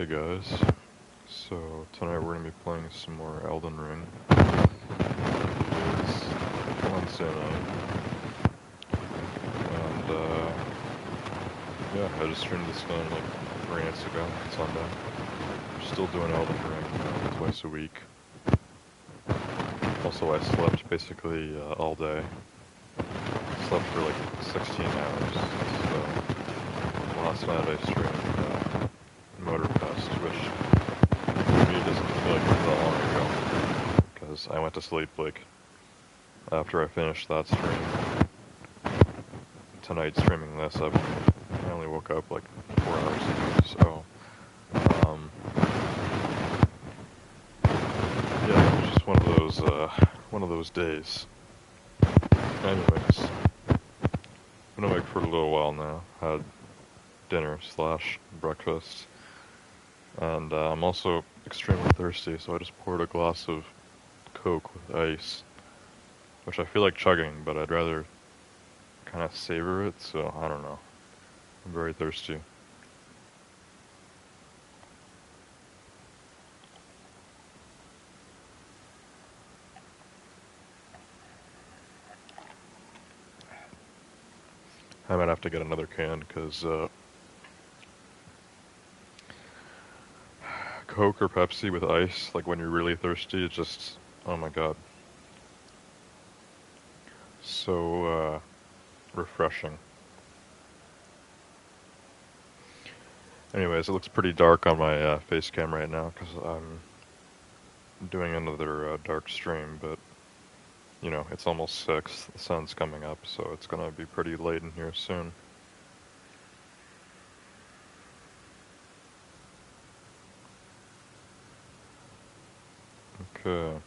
guys, so tonight we're going to be playing some more Elden Ring. It's Wednesday night, and yeah, I just streamed this game like 3 nights ago, Sunday. We're still doing Elden Ring twice a week. Also, I slept basically all day. Slept for like 16 hours, so last night I streamed Motorfest, which for me doesn't feel like that long ago, because I went to sleep like after I finished that stream. Tonight streaming this, I only woke up like 4 hours ago, so yeah, it was just one of those days. Anyways, been awake for a little while now. Had dinner / breakfast, and I'm also extremely thirsty, so I just poured a glass of Coke with ice, which I feel like chugging, but I'd rather kind of savor it, so I don't know. I'm very thirsty. I might have to get another can, because Coke or Pepsi with ice, like when you're really thirsty, it's just, oh my god. So, refreshing. Anyways, it looks pretty dark on my face cam right now, because I'm doing another dark stream, but, you know, it's almost 6, the sun's coming up, so it's gonna be pretty late in here soon. Okay,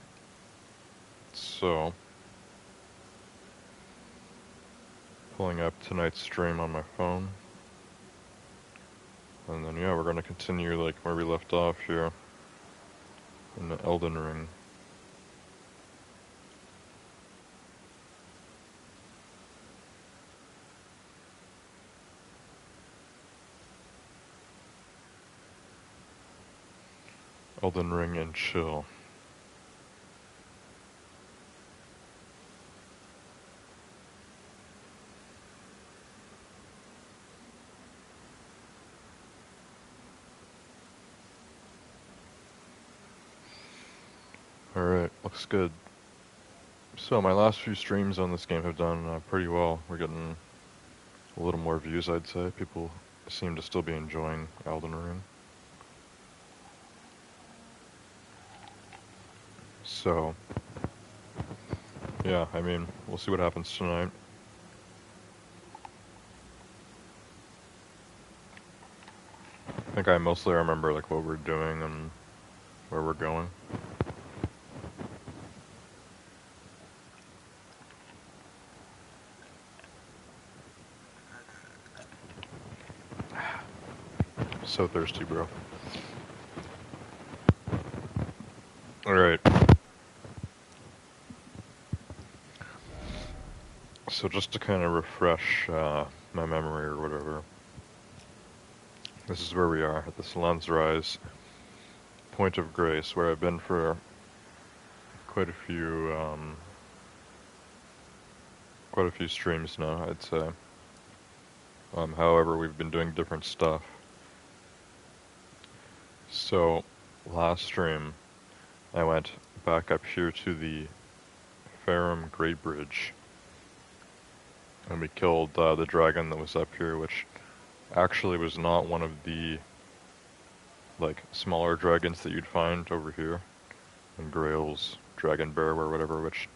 so, pulling up tonight's stream on my phone, and then yeah, we're gonna continue like where we left off here, in the Elden Ring. Elden Ring and chill. Alright, looks good. So my last few streams on this game have done pretty well. We're getting a little more views, I'd say. People seem to still be enjoying Elden Ring. So, yeah, I mean, we'll see what happens tonight. I think I mostly remember like what we're doing and where we're going. So thirsty, bro. Alright. So just to kind of refresh my memory or whatever, this is where we are at this Lensrise Point of Grace, where I've been for quite a few streams now, I'd say. However, we've been doing different stuff. So, last stream, I went back up here to the Farum Great Bridge, and we killed the dragon that was up here, which actually was not one of the like smaller dragons that you'd find over here in Grail's Dragon Barrow or whatever, which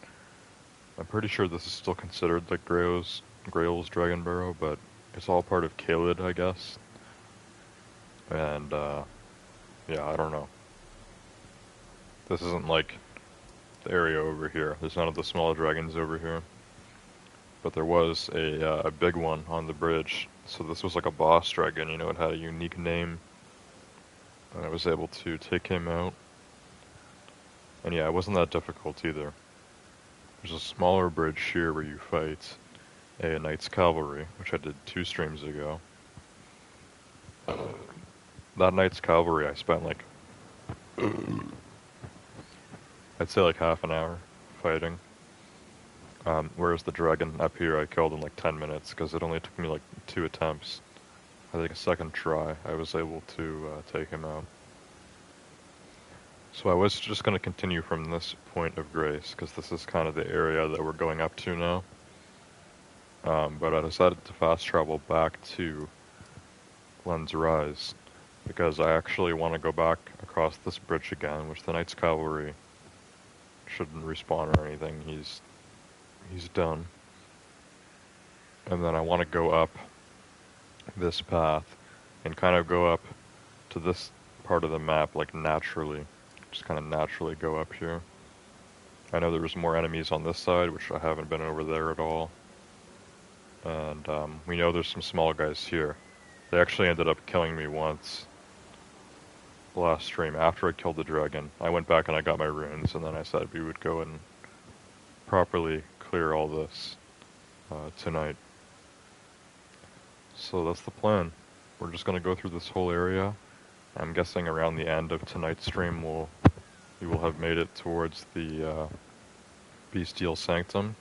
I'm pretty sure this is still considered like Grail's Dragon Barrow, but it's all part of Caelid, I guess. And yeah, I don't know. This isn't like the area over here. There's none of the small dragons over here. But there was a big one on the bridge. So this was like a boss dragon, you know, it had a unique name. And I was able to take him out. And yeah, it wasn't that difficult either. There's a smaller bridge here where you fight a Knight's Cavalry, which I did 2 streams ago. that Knight's Cavalry I spent like, I'd say like half an hour fighting. Whereas the dragon up here I killed in like 10 minutes because it only took me like 2 attempts. I think a second try I was able to take him out. So I was just going to continue from this point of grace because this is kind of the area that we're going up to now. But I decided to fast travel back to Glenn's Rise because I actually want to go back across this bridge again, which the Knight's Cavalry shouldn't respawn or anything. He's done. And then I want to go up this path and kind of go up to this part of the map like naturally. Just kind of naturally go up here. I know there's more enemies on this side, which I haven't been over there at all. And we know there's some small guys here. They actually ended up killing me once last stream after I killed the dragon. I went back and I got my runes, and then I said we would go and properly clear all this tonight. So that's the plan. We're just going to go through this whole area. I'm guessing around the end of tonight's stream we will have made it towards the Bestial Sanctum.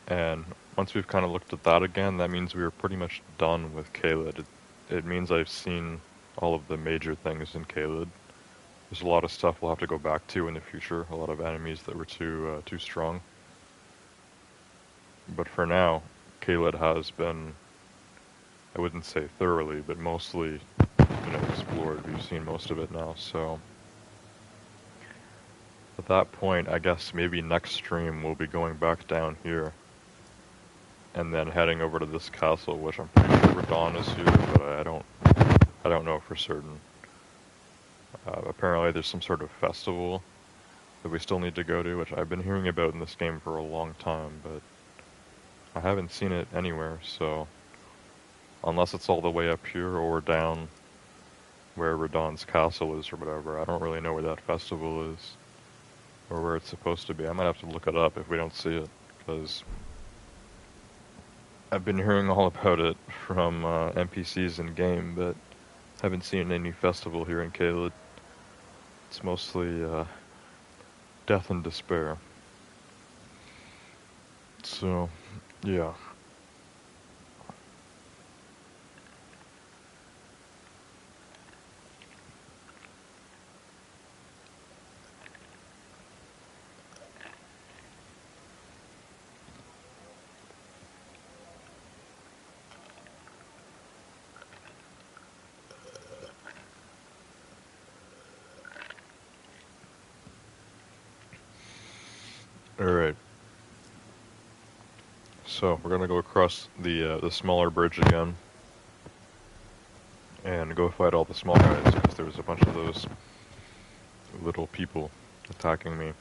And once we've kind of looked at that again, that means we are pretty much done with Caelid. It means I've seen all of the major things in Caelid. There's a lot of stuff we'll have to go back to in the future, a lot of enemies that were too strong. But for now, Caelid has been, I wouldn't say thoroughly, but mostly, explored. We've seen most of it now, so at that point, I guess maybe next stream we'll be going back down here and then heading over to this castle, which I'm pretty sure Radahn is here, but I don't know for certain. Apparently there's some sort of festival that we still need to go to, which I've been hearing about in this game for a long time, but I haven't seen it anywhere, so unless it's all the way up here or down where Radahn's castle is or whatever, I don't really know where that festival is or where it's supposed to be. I might have to look it up if we don't see it, because I've been hearing all about it from NPCs in game, but haven't seen any festival here in Caelid. It's mostly death and despair. So, yeah. Alright. So, we're gonna go across the smaller bridge again and go fight all the small guys, because there was a bunch of those little people attacking me.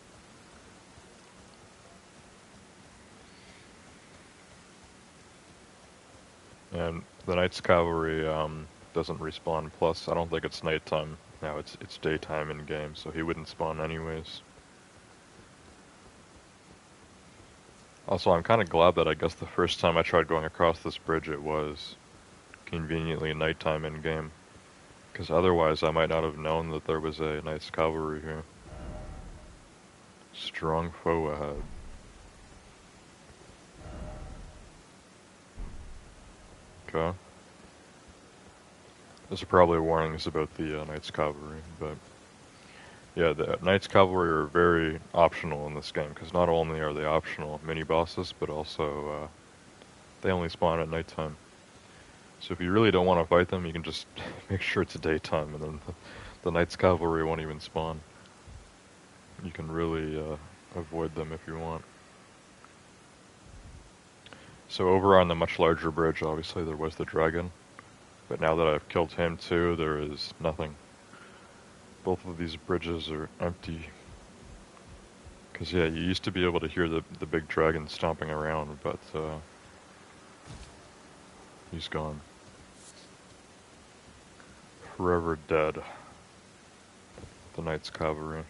And the Knight's Cavalry doesn't respawn, plus I don't think it's nighttime. Now it's daytime in game, so he wouldn't spawn anyways. Also, I'm kind of glad that I guess the first time I tried going across this bridge it was conveniently nighttime in game, because otherwise I might not have known that there was a Knight's Cavalry here. Strong foe ahead. Okay. Those are probably warnings about the Knight's Cavalry, but yeah, the Knight's Cavalry are very optional in this game, because not only are they optional mini-bosses, but also they only spawn at nighttime. So if you really don't want to fight them, you can just make sure it's daytime, and then the Knight's Cavalry won't even spawn. You can really avoid them if you want. So over on the much larger bridge, obviously there was the dragon, but now that I've killed him too, there is nothing. Both of these bridges are empty. Because yeah, you used to be able to hear the big dragon stomping around, but he's gone. Forever dead. The Knight's Cavalry.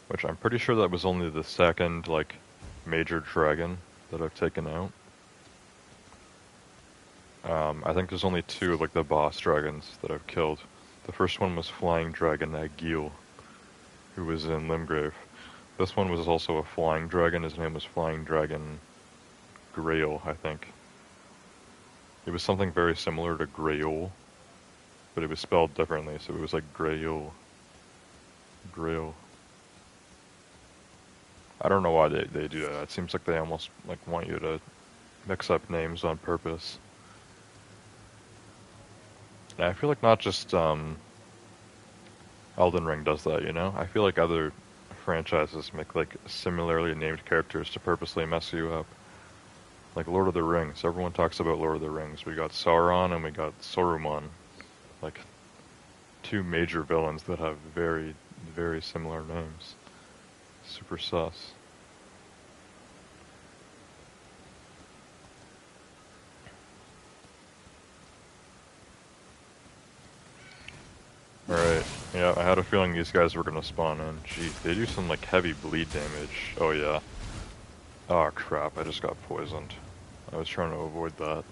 Which I'm pretty sure that was only the second, like, major dragon that I've taken out. I think there's only two of like the boss dragons that I've killed. The first one was Flying Dragon Agil, who was in Limgrave. This one was also a flying dragon. His name was Flying Dragon Grail, I think. It was something very similar to Grail, but it was spelled differently, so it was like Grail. Grail. I don't know why they do that. It seems like they almost like want you to mix up names on purpose. And I feel like not just Elden Ring does that, you know? I feel like other franchises make like similarly named characters to purposely mess you up. Like Lord of the Rings. Everyone talks about Lord of the Rings. We got Sauron and we got Saruman. Like two major villains that have very, very similar names. Super sus. Alright, yeah, I had a feeling these guys were gonna spawn in. Gee, they do some like heavy bleed damage. Oh yeah. Oh crap, I just got poisoned. I was trying to avoid that.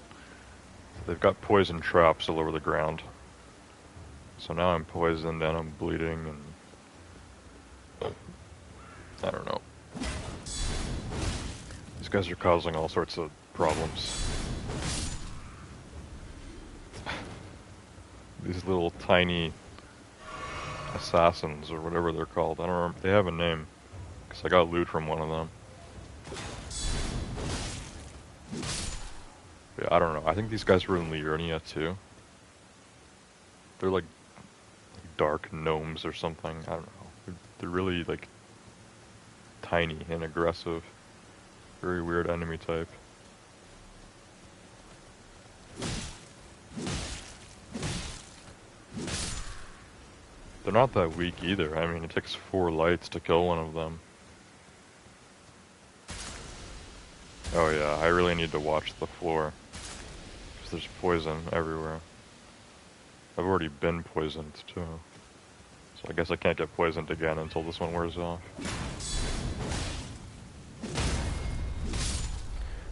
They've got poison traps all over the ground. So now I'm poisoned and I'm bleeding and... I don't know. These guys are causing all sorts of problems. These little tiny assassins or whatever they're called. I don't remember. They have a name. Because I got loot from one of them. Yeah, I don't know. I think these guys were in Liurnia too. They're like dark gnomes or something. I don't know. They're really like tiny and aggressive. Very weird enemy type. They're not that weak either. I mean, it takes 4 lights to kill one of them. Oh yeah, I really need to watch the floor. Because there's poison everywhere. I've already been poisoned too. So I guess I can't get poisoned again until this one wears off.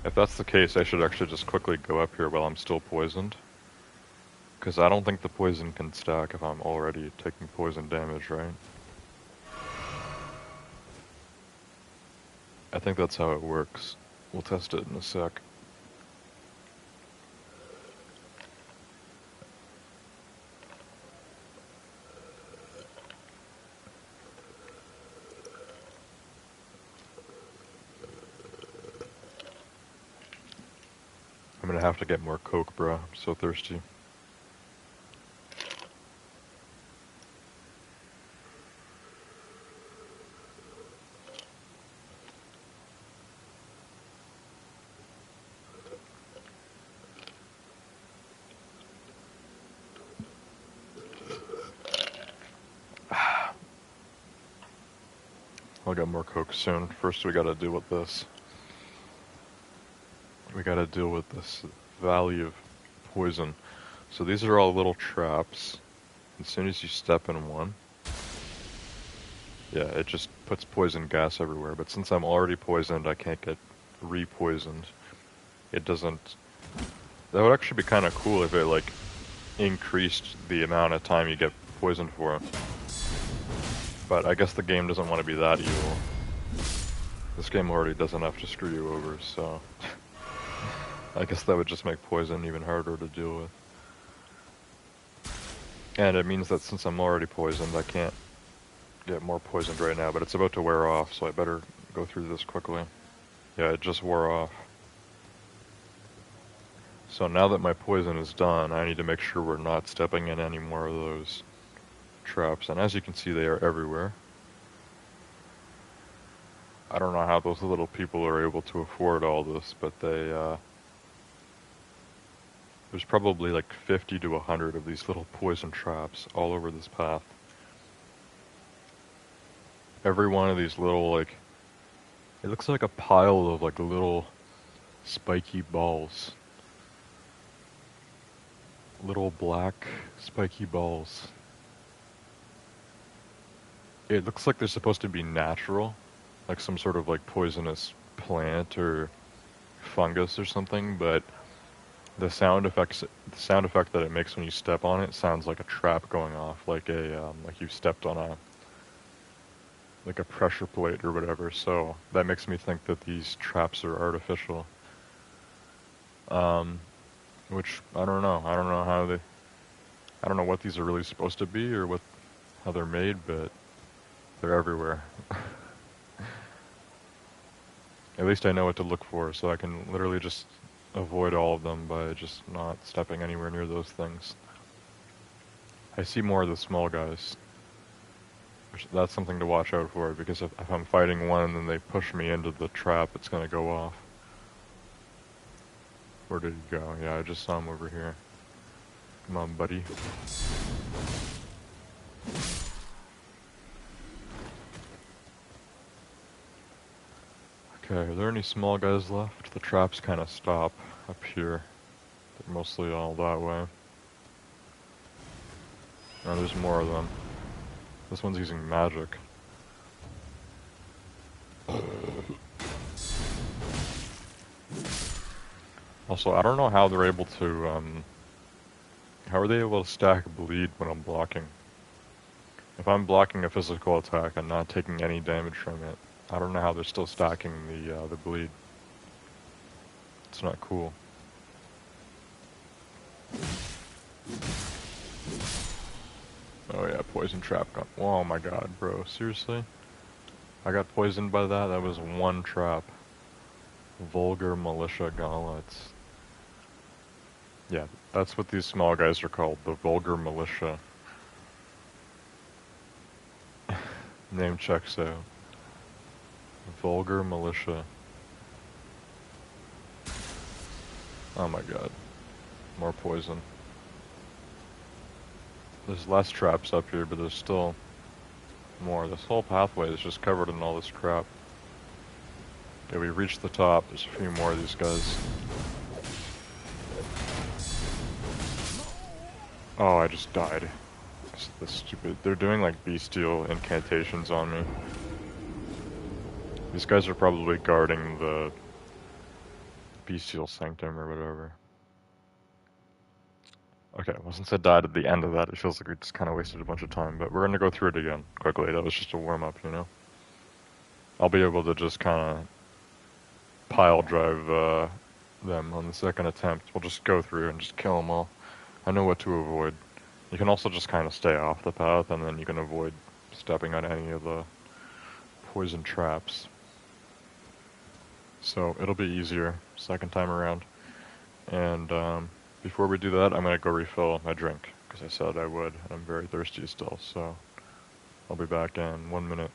If that's the case, I should actually just quickly go up here while I'm still poisoned. Because I don't think the poison can stack if I'm already taking poison damage, right? I think that's how it works. We'll test it in a sec. I'm gonna have to get more Coke, bro. I'm so thirsty. I'll get more Coke soon. First we gotta deal with this. We gotta deal with this valley of poison. So these are all little traps. As soon as you step in one, yeah, it just puts poison gas everywhere. But since I'm already poisoned, I can't get re-poisoned. It doesn't... That would actually be kind of cool if it, like, increased the amount of time you get poisoned for. But I guess the game doesn't want to be that evil. This game already does enough to screw you over, so... I guess that would just make poison even harder to deal with. And it means that since I'm already poisoned, I can't get more poisoned right now, but it's about to wear off, so I better go through this quickly. Yeah, it just wore off. So now that my poison is done, I need to make sure we're not stepping in any more of those traps. And as you can see, they are everywhere. I don't know how those little people are able to afford all this, but they, there's probably like 50 to 100 of these little poison traps all over this path. Every one of these little, like, it looks like a pile of like little spiky balls. Little black spiky balls. It looks like they're supposed to be natural, like some sort of like poisonous plant or fungus or something, but the sound effect that it makes when you step on it sounds like a trap going off, like you stepped on a pressure plate or whatever. So that makes me think that these traps are artificial. Um, which I don't know. I don't know what these are really supposed to be or how they're made, but they're everywhere. At least I know what to look for, so I can literally just avoid all of them by just not stepping anywhere near those things. I see more of the small guys. That's something to watch out for, because if I'm fighting one and then they push me into the trap, it's gonna go off. Where did he go? Yeah, I just saw him over here. Come on, buddy. Okay, are there any small guys left? The traps kind of stop up here. They're mostly all that way. Oh, there's more of them. This one's using magic. Also, I don't know how they're able to, how are they able to stack bleed when I'm blocking? If I'm blocking a physical attack and not taking any damage from it, I don't know how they're still stacking the bleed. It's not cool. Oh yeah, poison trap gun. Oh my god, bro, seriously? I got poisoned by that? That was one trap. Vulgar militia gauntlets. Yeah, that's what these small guys are called, the vulgar militia. Name checks out. Vulgar militia. Oh my god. More poison. There's less traps up here, but there's still more. This whole pathway is just covered in all this crap. Okay, we reached the top. There's a few more of these guys. Oh, I just died. This stupid. They're doing like bestial incantations on me. These guys are probably guarding the bestial sanctum or whatever. Okay, well, since I died at the end of that, it feels like we just kind of wasted a bunch of time, but we're gonna go through it again quickly. That was just a warm-up, you know? I'll be able to just kind of pile drive them on the second attempt. We'll just go through and just kill them all. I know what to avoid. You can also just kind of stay off the path, and then you can avoid stepping on any of the poison traps. So it'll be easier second time around. And before we do that, I'm going to go refill my drink, because I said I would, and I'm very thirsty still, so I'll be back in 1 minute.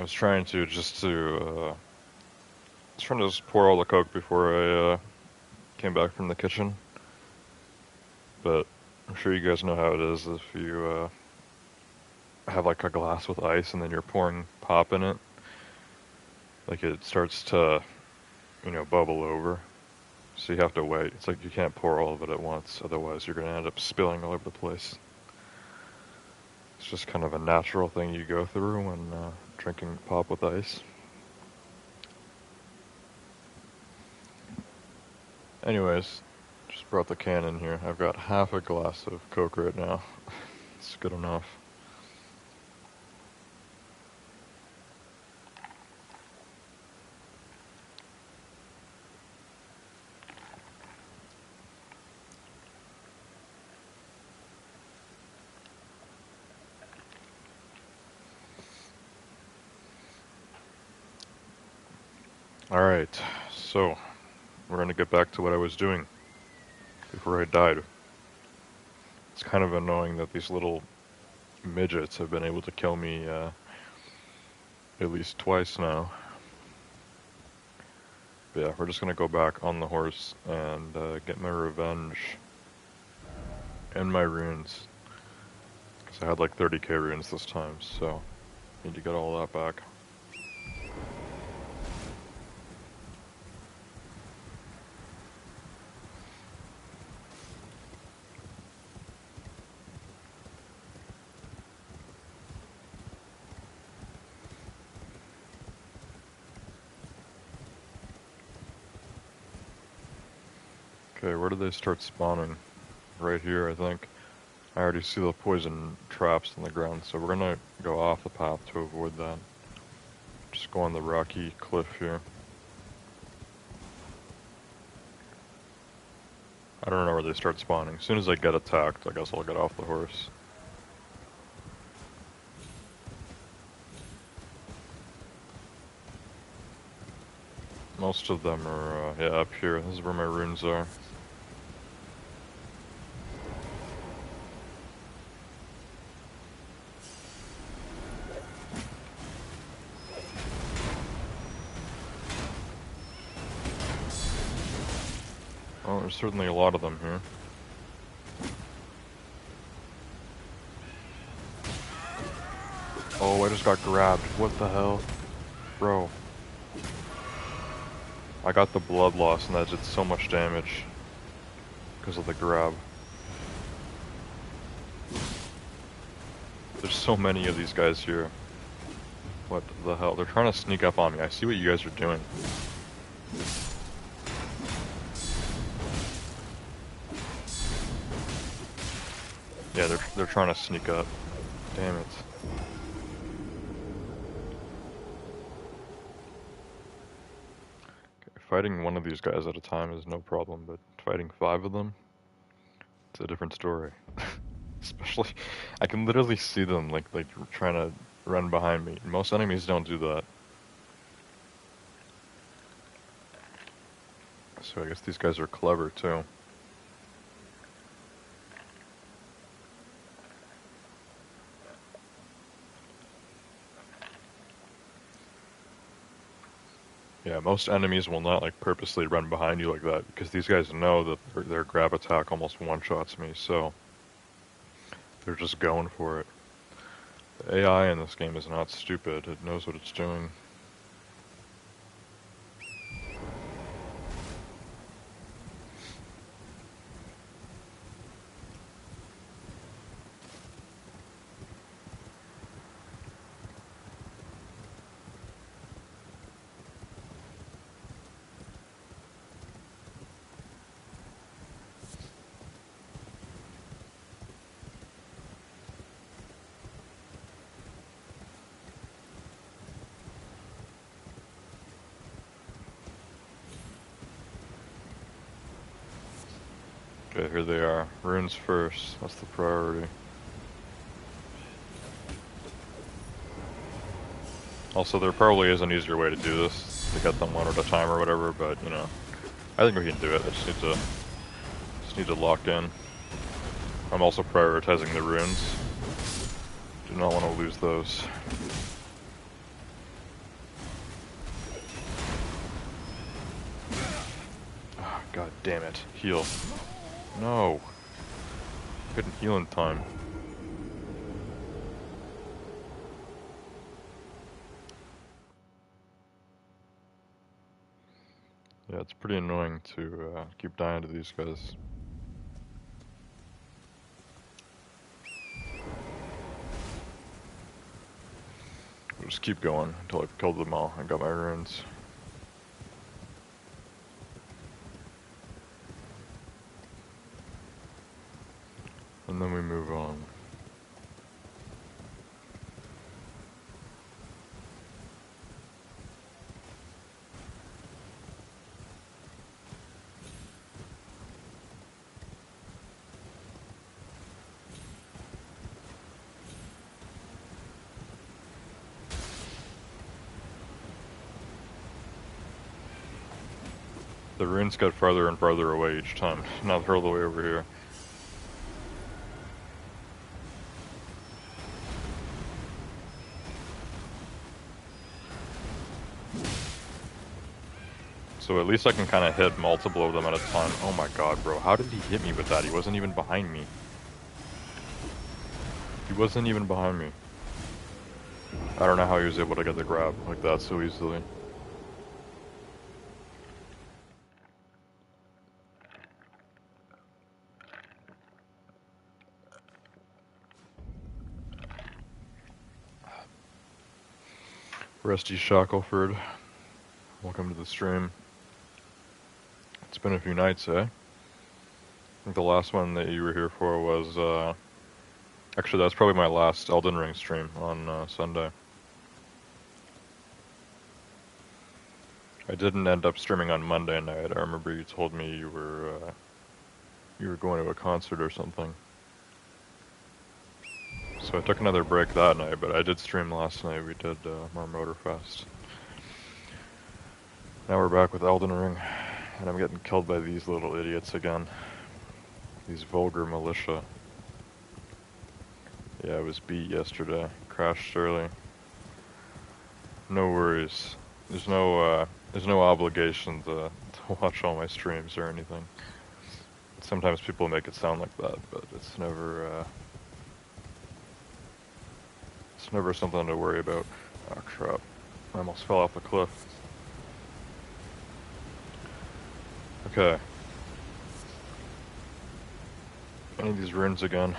was trying to just pour all the Coke before I came back from the kitchen. But I'm sure you guys know how it is if you have like a glass with ice and then you're pouring pop in it. Like it starts to, bubble over. So you have to wait. It's like you can't pour all of it at once, otherwise you're going to end up spilling all over the place. It's just kind of a natural thing you go through when drinking pop with ice. Anyways, just brought the can in here. I've got half a glass of Coke right now. It's good enough. Alright, so we're going to get back to what I was doing before I died. It's kind of annoying that these little midgets have been able to kill me at least twice now. But yeah, we're just going to go back on the horse and get my revenge and my runes. Because I had like 30k runes this time, so I need to get all that back. Okay, where do they start spawning? Right here, I think. I already see the poison traps in the ground, so we're gonna go off the path to avoid that. Just go on the rocky cliff here. I don't know where they start spawning. As soon as I get attacked, I guess I'll get off the horse. Most of them are, yeah, up here. This is where my runes are. Well, there's certainly a lot of them here. Oh, I just got grabbed. What the hell? Bro. I got the blood loss and that did so much damage because of the grab. There's so many of these guys here. What the hell? They're trying to sneak up on me. I see what you guys are doing. Yeah, they're trying to sneak up. Damn it. Okay, fighting one of these guys at a time is no problem, but fighting 5 of them, it's a different story. Especially, I can literally see them like trying to run behind me. Most enemies don't do that. So I guess these guys are clever too. Yeah, most enemies will not like purposely run behind you like that because these guys know that their grab attack almost one-shots me, so they're just going for it. The AI in this game is not stupid, it knows what it's doing. Okay, here they are. Runes first, that's the priority. Also, there probably is an easier way to do this, to get them one at a time or whatever, but, I think we can do it. I just need to lock in. I'm also prioritizing the runes. Do not want to lose those. God damn it. Heal. No. Couldn't heal in time. Yeah, it's pretty annoying to keep dying to these guys. I'll just keep going until I've killed them all and got my runes. And then we move on. The runes got farther and farther away each time. Now they're all the way over here. So at least I can kind of hit multiple of them at a time. Oh my god, bro. How did he hit me with that? He wasn't even behind me. He wasn't even behind me. I don't know how he was able to get the grab like that so easily. Rusty Shackleford, welcome to the stream. It's been a few nights, eh? I think the last one that you were here for was, actually that's probably my last Elden Ring stream on Sunday. I didn't end up streaming on Monday night. I remember you told me you were going to a concert or something. So I took another break that night, but I did stream last night. We did more Motorfest. Now we're back with Elden Ring, and I'm getting killed by these little idiots again. These vulgar militia. Yeah, I was beat yesterday. Crashed early. No worries. There's no obligation to watch all my streams or anything. Sometimes people make it sound like that, but it's never something to worry about. Oh crap. I almost fell off the cliff. Okay. I need these runes again.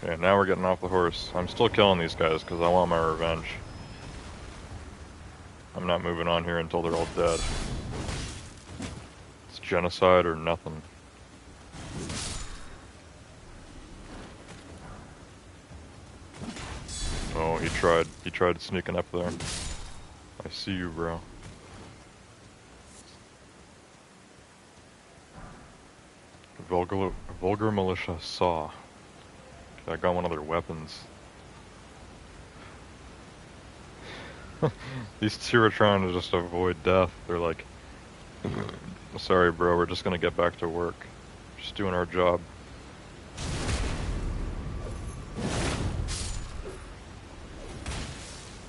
Okay, now we're getting off the horse. I'm still killing these guys because I want my revenge. I'm not moving on here until they're all dead. It's genocide or nothing. Oh, he tried sneaking up there. I see you, bro. Vulgar militia saw. Okay, I got one of their weapons. These two are trying to just avoid death. They're like, sorry bro, we're just gonna get back to work. Just doing our job.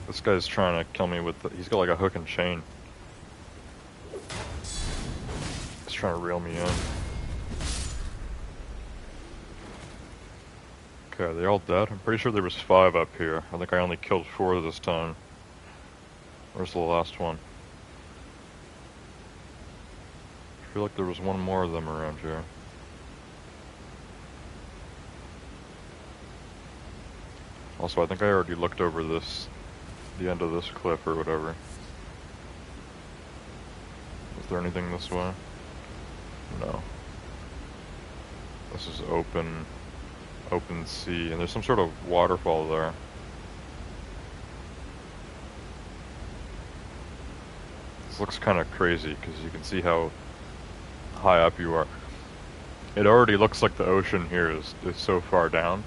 This guy's trying to kill me with he's got like a hook and chain. He's trying to reel me in. Okay, are they all dead? I'm pretty sure there was 5 up here. I think I only killed 4 this time. Where's the last one? I feel like there was one more of them around here. Also, I think I already looked over the end of this cliff or whatever. Is there anything this way? No. This is open sea, and there's some sort of waterfall there. This looks kind of crazy because you can see how high up you are. It already looks like the ocean here is so far down,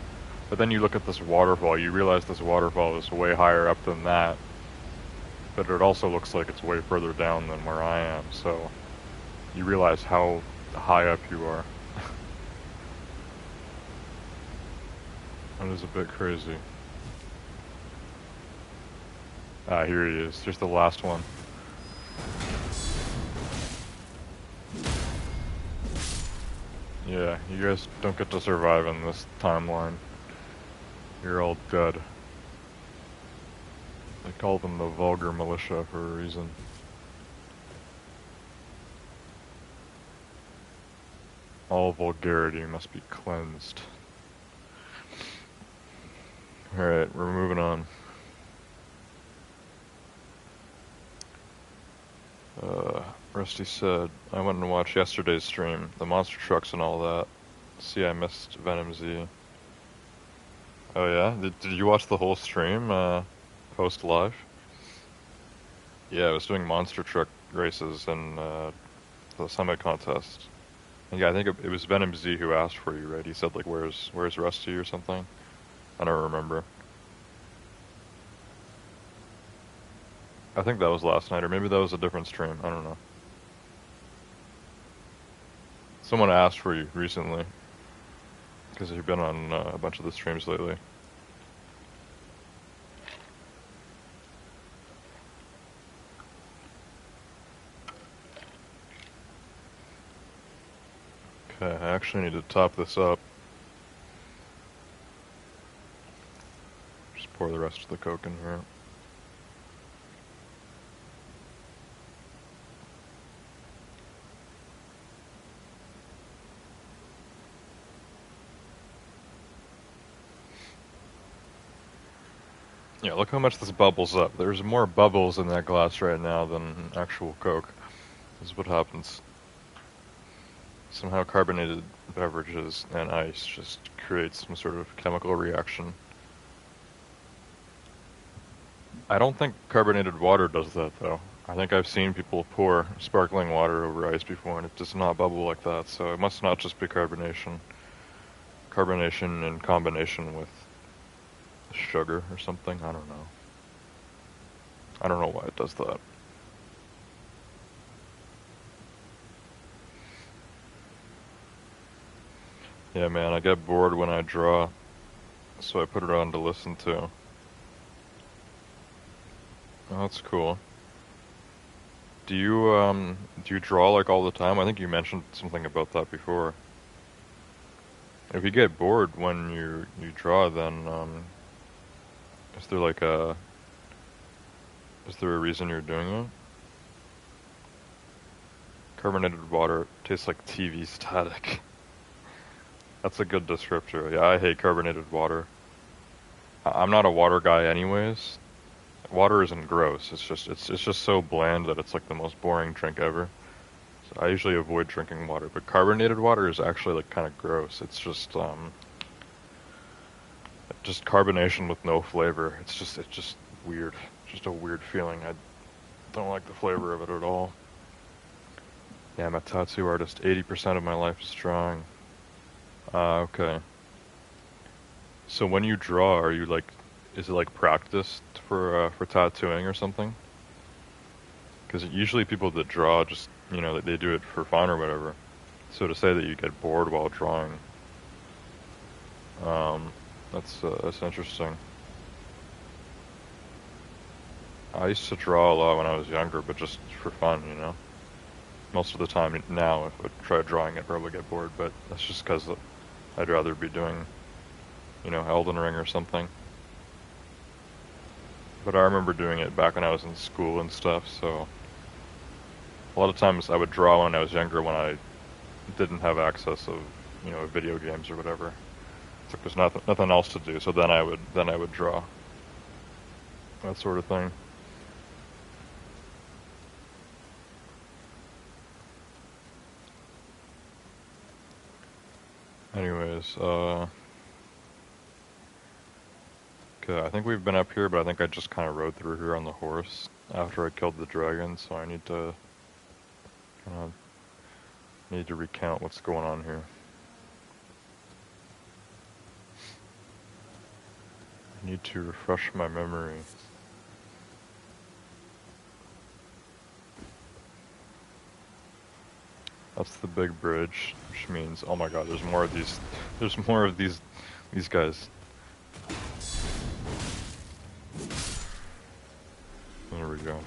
but then you look at this waterfall, you realize this waterfall is way higher up than that, but it also looks like it's way further down than where I am, so you realize how high up you are. That is a bit crazy. Ah, here he is. Here's the last one. Yeah, you guys don't get to survive in this timeline. You're all dead. They call them the vulgar militia for a reason. All vulgarity must be cleansed. Alright, we're moving on. Rusty said, I went and watched yesterday's stream, the monster trucks and all that. See, I missed Venom Z. Oh yeah? Did you watch the whole stream, post live? Yeah, I was doing monster truck races and, the summit contest. And yeah, I think it was Venom Z who asked for you, right? He said, like, where's Rusty or something? I don't remember. I think that was last night, or maybe that was a different stream. I don't know. Someone asked for you recently, because you've been on a bunch of the streams lately. Okay, I actually need to top this up. Just pour the rest of the Coke in here. Yeah, look how much this bubbles up. There's more bubbles in that glass right now than actual Coke. This is what happens. Somehow carbonated beverages and ice just create some sort of chemical reaction. I don't think carbonated water does that, though. I think I've seen people pour sparkling water over ice before and it does not bubble like that, so it must not just be carbonation. Carbonation in combination with sugar or something, I don't know. I don't know why it does that. Yeah, man, I get bored when I draw, so I put it on to listen to. Oh, that's cool. Do you draw like all the time? I think you mentioned something about that before. If you get bored when you draw, then is there like is there a reason you're doing it? Carbonated water tastes like TV static. That's a good descriptor. Yeah, I hate carbonated water. I'm not a water guy anyways. Water isn't gross. It's just so bland that it's like the most boring drink ever. So I usually avoid drinking water, but carbonated water is actually like kind of gross. It's just carbonation with no flavor. It's just weird. Just a weird feeling. I don't like the flavor of it at all. Yeah, I'm a tattoo artist. 80% of my life is drawing. Okay. So when you draw, are you like, is it like practiced for tattooing or something? Because usually people that draw just, they do it for fun or whatever. So to say that you get bored while drawing, that's interesting. I used to draw a lot when I was younger, but just for fun, Most of the time now, if I try drawing, I'd probably get bored, but that's just because I'd rather be doing, Elden Ring or something. But I remember doing it back when I was in school and stuff, so a lot of times I would draw when I was younger when I didn't have access of, video games or whatever. It's like there's nothing else to do, so then I would draw. That sort of thing. Anyways, okay, I think we've been up here, but I think I just kind of rode through here on the horse after I killed the dragon, so I need to recount what's going on here. I need to refresh my memory. That's the big bridge, which means, oh my god, there's more of these guys. There we go.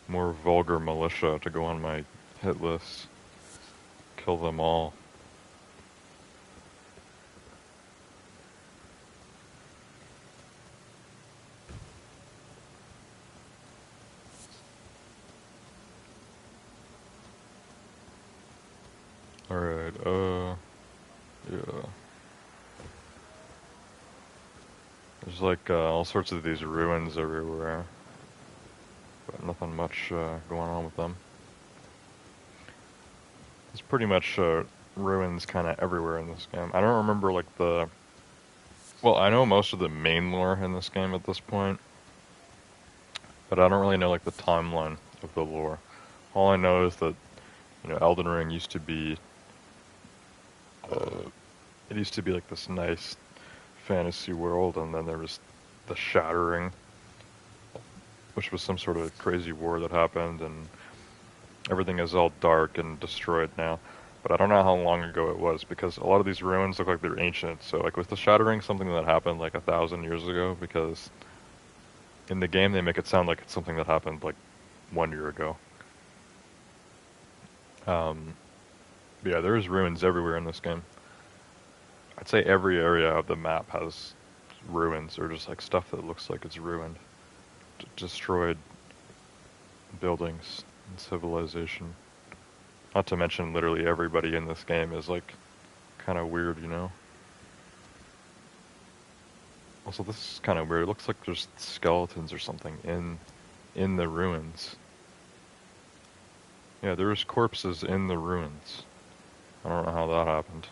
More vulgar militia to go on my hit list. kill them all. Alright, yeah. There's like all sorts of these ruins everywhere, but nothing much going on with them. There's pretty much ruins kind of everywhere in this game. I don't remember like well, I know most of the main lore in this game at this point, but I don't really know like the timeline of the lore. All I know is that, you know, Elden Ring used to be, it used to be like this nice fantasy world, and then there was the Shattering, which was some sort of crazy war that happened, and everything is all dark and destroyed now. But I don't know how long ago it was, because a lot of these ruins look like they're ancient. So like, was the Shattering something that happened like 1,000 years ago? Because in the game they make it sound like it's something that happened like 1 year ago. But yeah, there's ruins everywhere in this game. I'd say every area of the map has ruins, or just like stuff that looks like it's ruined. Destroyed buildings and civilization. Not to mention literally everybody in this game is like kind of weird, you know? Also, this is kind of weird. It looks like there's skeletons or something in the ruins. Yeah, there's corpses in the ruins. I don't know how that happened.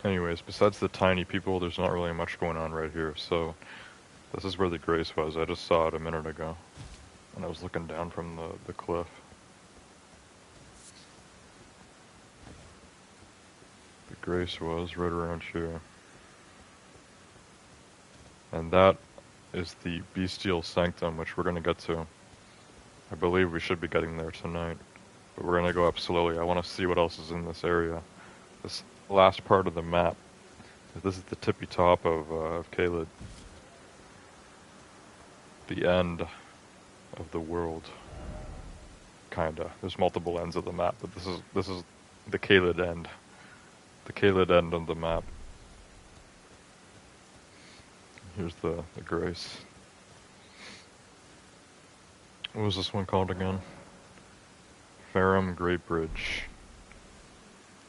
Anyways, besides the tiny people, there's not really much going on right here, so this is where the Grace was. I just saw it a minute ago, and I was looking down from the cliff. The Grace was right around here. And that is the Bestial Sanctum, which we're going to get to. I believe we should be getting there tonight, but we're going to go up slowly. I want to see what else is in this area. This last part of the map. This is the tippy top of Caelid. The end of the world. Kinda. There's multiple ends of the map, but this is the Caelid end. The Caelid end of the map. Here's the Grace. What was this one called again? Farum Great Bridge.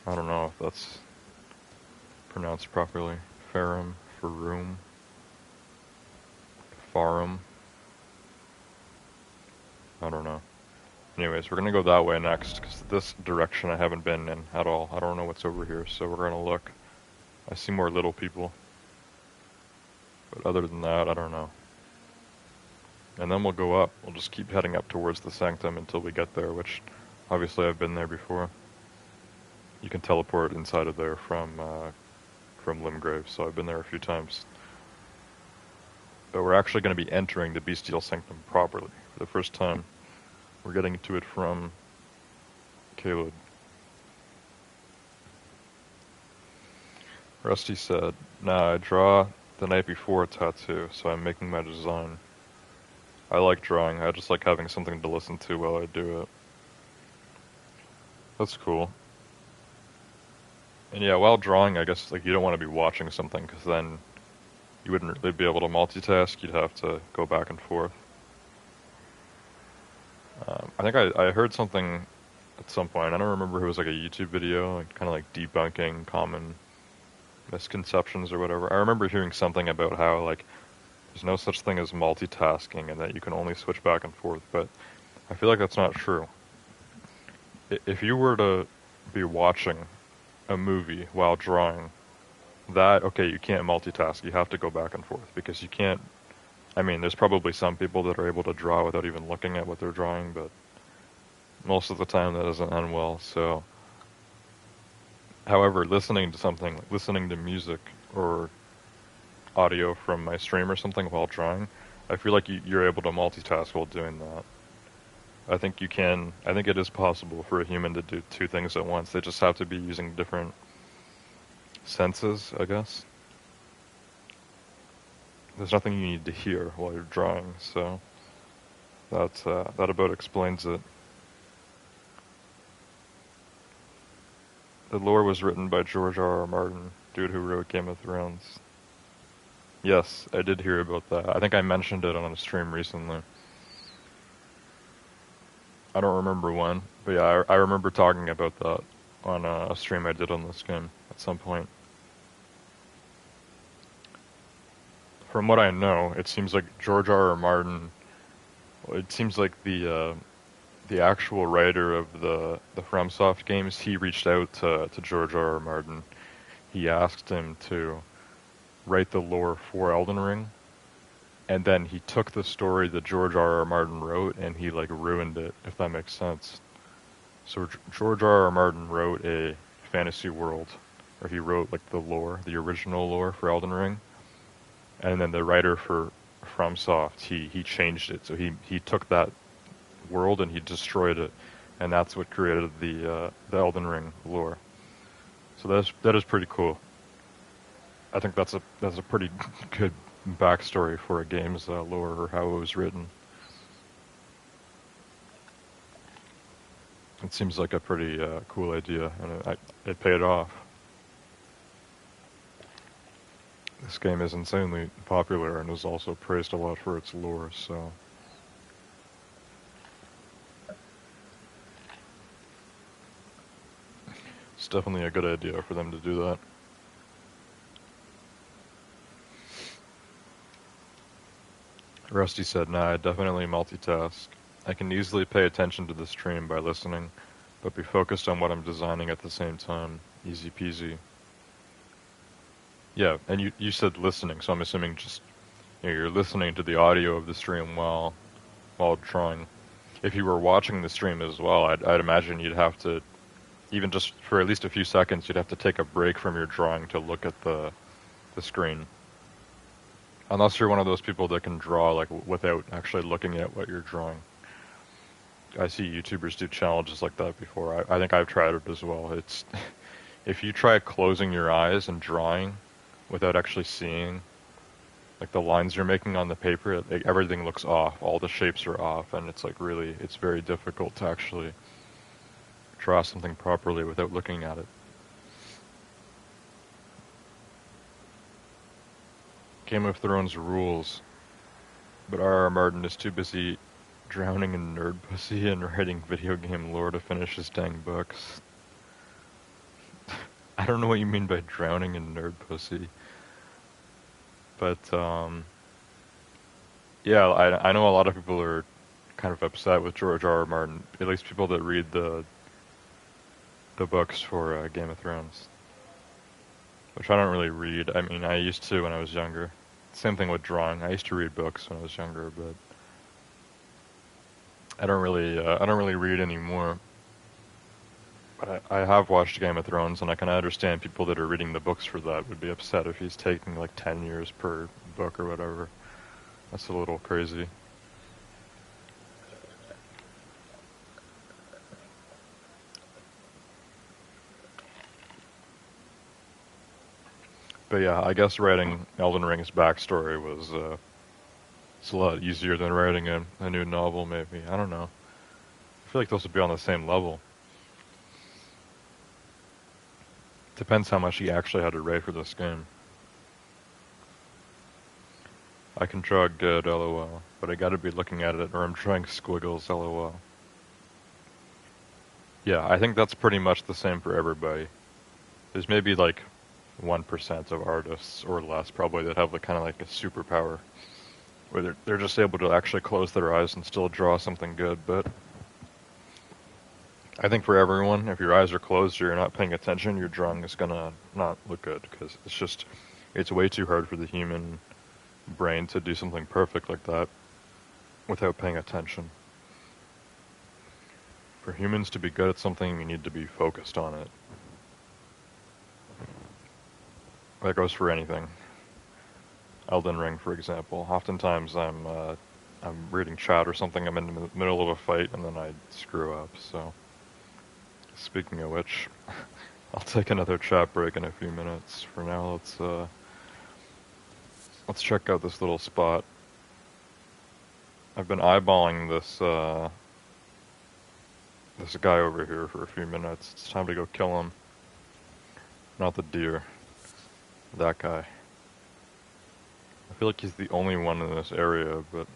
I don't know if that's pronounced properly. Farum, Farum, Farum. I don't know. Anyways, we're gonna go that way next, because this direction I haven't been in at all. I don't know what's over here, so we're gonna look. I see more little people. But other than that, I don't know. And then we'll go up. We'll just keep heading up towards the Sanctum until we get there, which obviously I've been there before. You can teleport inside of there from Limgrave, so I've been there a few times. But we're actually going to be entering the Bestial Sanctum properly for the first time. We're getting to it from Caelid. Rusty said, "Nah, I draw the night before a tattoo, so I'm making my design. I like drawing. I just like having something to listen to while I do it." That's cool. And yeah, while drawing, I guess like you don't want to be watching something, because then you wouldn't really be able to multitask. You'd have to go back and forth. I think I heard something at some point. I don't remember if it was like a YouTube video, like, kind of like debunking common misconceptions or whatever. I remember hearing something about how like there's no such thing as multitasking and that you can only switch back and forth, but I feel like that's not true. If you were to be watching a movie while drawing, that, okay, you can't multitask. You have to go back and forth, because you can't. I mean, there's probably some people that are able to draw without even looking at what they're drawing, but most of the time that doesn't end well. So, however, listening to something, listening to music or audio from my stream or something while drawing, I feel like you're able to multitask while doing that. I think you can. I think it is possible for a human to do two things at once. They just have to be using different senses, I guess. There's nothing you need to hear while you're drawing, so That about explains it. The lore was written by George R. R. Martin, dude who wrote Game of Thrones. Yes, I did hear about that. I think I mentioned it on a stream recently. I don't remember when, but yeah, I remember talking about that on a stream I did on this game at some point. From what I know, it seems like George R. R. Martin. It seems like the actual writer of the FromSoft games, he reached out to George R. R. Martin. He asked him to write the lore for Elden Ring, and then he took the story that George R. R. Martin wrote and he like ruined it, if that makes sense. So George R. R. Martin wrote a fantasy world, or he wrote like the lore, the original lore for Elden Ring, and then the writer for FromSoft, he changed it. So he took that world and he destroyed it, and that's what created the Elden Ring lore. So that is pretty cool. I think that's a pretty good backstory for a game's lore or how it was written. It seems like a pretty cool idea, and it paid off. This game is insanely popular and is also praised a lot for its lore, so... It's definitely a good idea for them to do that. Rusty said, nah, I definitely multitask. I can easily pay attention to the stream by listening, but be focused on what I'm designing at the same time. Easy peasy. Yeah, and you said listening, so I'm assuming just you're listening to the audio of the stream while drawing. If you were watching the stream as well, I'd imagine you'd have to, even just for at least a few seconds, you'd have to take a break from your drawing to look at the screen. Unless you're one of those people that can draw like without actually looking at what you're drawing. I see YouTubers do challenges like that before. I think I've tried it as well. It's if you try closing your eyes and drawing without actually seeing like the lines you're making on the paper, everything looks off. All the shapes are off, and it's like really, it's very difficult to actually draw something properly without looking at it. Game of Thrones rules, but R. R. Martin is too busy drowning in nerd pussy and writing video game lore to finish his dang books. I don't know what you mean by drowning in nerd pussy. But, yeah, I know a lot of people are kind of upset with George R. R. Martin, at least people that read the books for Game of Thrones. Which I don't really read. I mean, I used to when I was younger. Same thing with drawing. I used to read books when I was younger, but I don't really read anymore. But I have watched Game of Thrones, and I can understand people that are reading the books for that would be upset if he's taking like 10 years per book or whatever. That's a little crazy. But yeah, I guess writing Elden Ring's backstory was it's a lot easier than writing a new novel, maybe. I don't know. I feel like those would be on the same level. Depends how much he actually had to write for this game. I can draw good, lol, but I gotta be looking at it or I'm drawing squiggles, lol. Yeah, I think that's pretty much the same for everybody. There's maybe like 1% of artists or less probably that have like kind of like a superpower where they're just able to actually close their eyes and still draw something good, but I think for everyone, if your eyes are closed or you're not paying attention, your drawing is gonna not look good because it's way too hard for the human brain to do something perfect like that without paying attention. For humans to be good at something, you need to be focused on it. That goes for anything. Elden Ring, for example. Oftentimes I'm reading chat or something, I'm in the middle of a fight, and then I screw up, so... Speaking of which, I'll take another chat break in a few minutes. For now, let's check out this little spot. I've been eyeballing this guy over here for a few minutes. It's time to go kill him. Not the deer. That guy. I feel like he's the only one in this area, but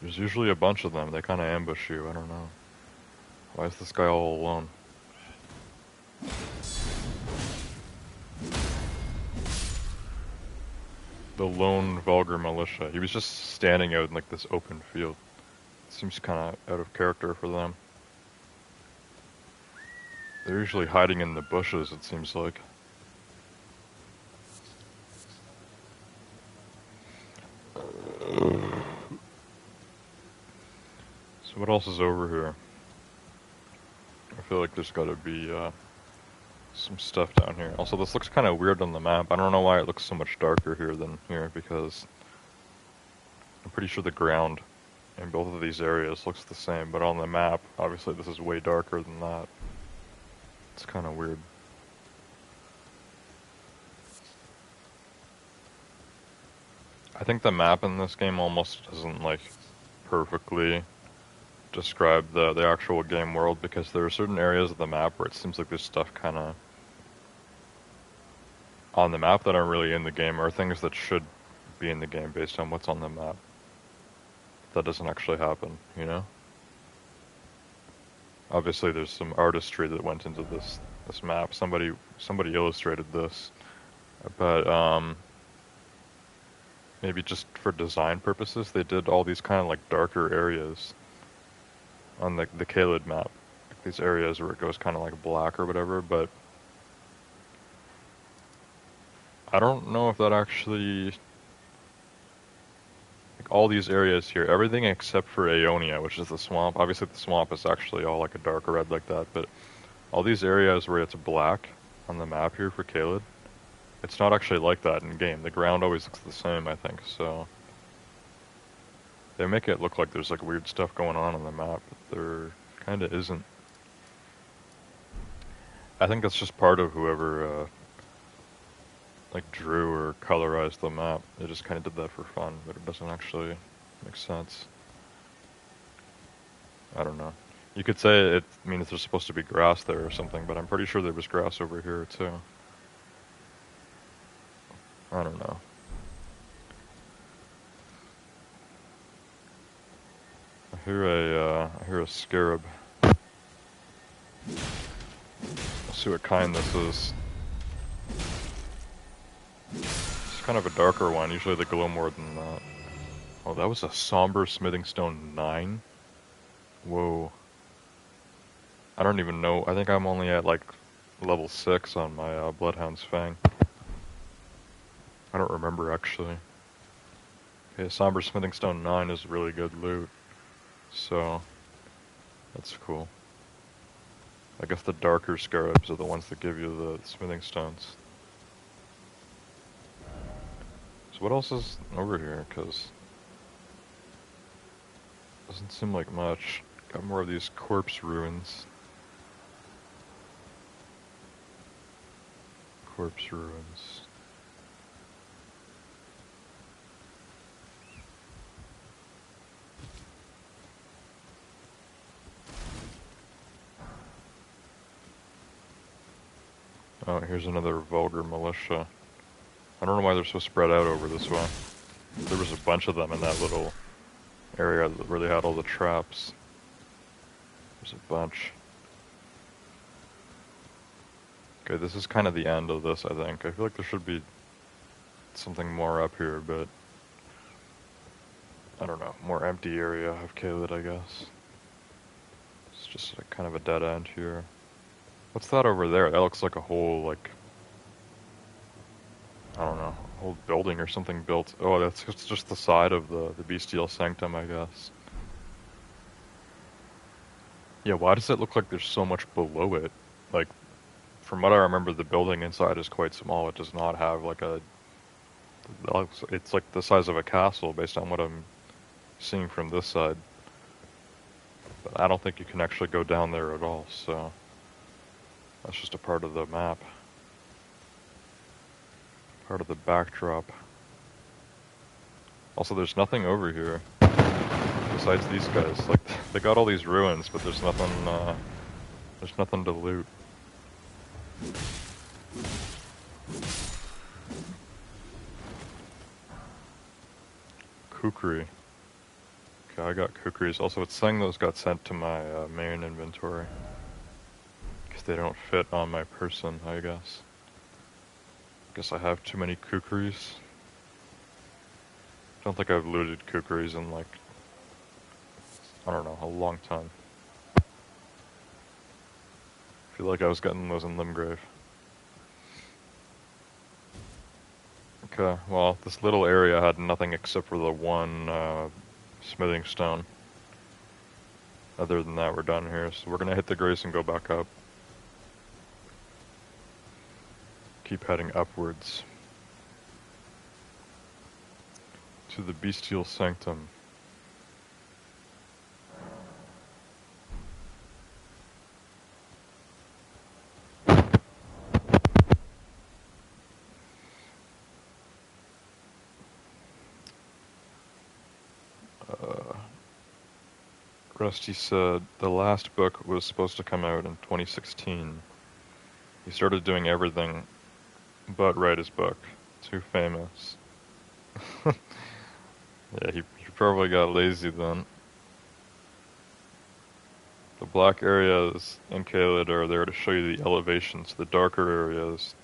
there's usually a bunch of them. They kind of ambush you. I don't know. Why is this guy all alone? The lone vulgar militia. He was just standing out in like this open field. Seems kind of out of character for them. They're usually hiding in the bushes, it seems like. So what else is over here? I feel like there's gotta be some stuff down here. Also, this looks kind of weird on the map. I don't know why it looks so much darker here than here, because I'm pretty sure the ground in both of these areas looks the same, but on the map, obviously this is way darker than that. It's kind of weird. I think the map in this game almost doesn't, like, perfectly describe the actual game world, because there are certain areas of the map where it seems like there's stuff kind of on the map that aren't really in the game, or things that should be in the game based on what's on the map. That doesn't actually happen, you know? Obviously there's some artistry that went into this map. Somebody illustrated this. But maybe just for design purposes, they did all these kind of like darker areas on the Caelid map. Like these areas where it goes kind of like black or whatever, but I don't know if that actually, like all these areas here, everything except for Aeonia, which is the swamp. Obviously the swamp is actually all like a dark red like that, but all these areas where it's black on the map here for Caelid, it's not actually like that in game. The ground always looks the same, I think, so they make it look like there's like weird stuff going on the map, but there kind of isn't. I think that's just part of whoever like drew or colorized the map. They just kind of did that for fun, but it doesn't actually make sense. I don't know. You could say it means there's supposed to be grass there or something, but I'm pretty sure there was grass over here too. I don't know. I hear a scarab. Let's see what kind this is. It's kind of a darker one. Usually they glow more than that. Oh, that was a somber smithing stone 9? Whoa. I don't even know. I think I'm only at like level 6 on my Bloodhound's Fang. I don't remember actually. Okay, somber smithing stone 9 is really good loot. So, that's cool. I guess the darker scarabs are the ones that give you the smithing stones. So what else is over here? Because doesn't seem like much. Got more of these corpse ruins. Corpse ruins. Oh, here's another vulgar militia. I don't know why they're so spread out over this way. There was a bunch of them in that little area where they had all the traps. There's a bunch. Okay, this is kind of the end of this, I think. I feel like there should be something more up here, but I don't know. More empty area of Caelid, I guess. It's just like kind of a dead end here. What's that over there? That looks like a whole, like, I don't know, a whole building or something built. Oh, that's just the side of the Bestial Sanctum, I guess. Yeah, why does it look like there's so much below it? Like, from what I remember, the building inside is quite small. It does not have, like, it's like the size of a castle based on what I'm seeing from this side. But I don't think you can actually go down there at all, so that's just a part of the map. Part of the backdrop. Also, there's nothing over here. besides these guys? Like, they got all these ruins, but there's nothing to loot. Kukri. Okay, I got kukris. Also, it's saying those got sent to my main inventory. Because they don't fit on my person, I guess. Guess I have too many kukris. Don't think I've looted kukris in like, I don't know, a long time. Feel like I was getting those in Limgrave. Okay, well, this little area had nothing except for the one smithing stone. Other than that, we're done here, so we're gonna hit the grace and go back up. Keep heading upwards. To the bestial sanctum. Rusty said the last book was supposed to come out in 2016. He started doing everything but write his book. Too famous. Yeah, he probably got lazy then. The black areas in Caelid are there to show you the elevations. The darker areas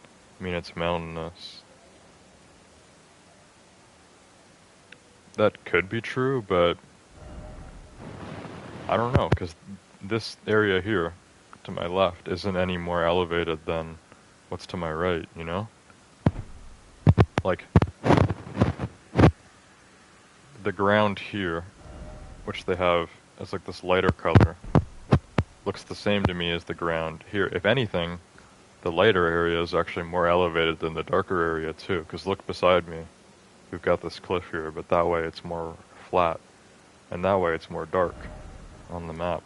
mean it's mountainous. That could be true, but I don't know, because this area here, to my left, isn't any more elevated than what's to my right, you know? Like, the ground here, which they have as like this lighter color, looks the same to me as the ground here. If anything, the lighter area is actually more elevated than the darker area too, because look beside me. We've got this cliff here, but that way it's more flat, and that way it's more dark on the map.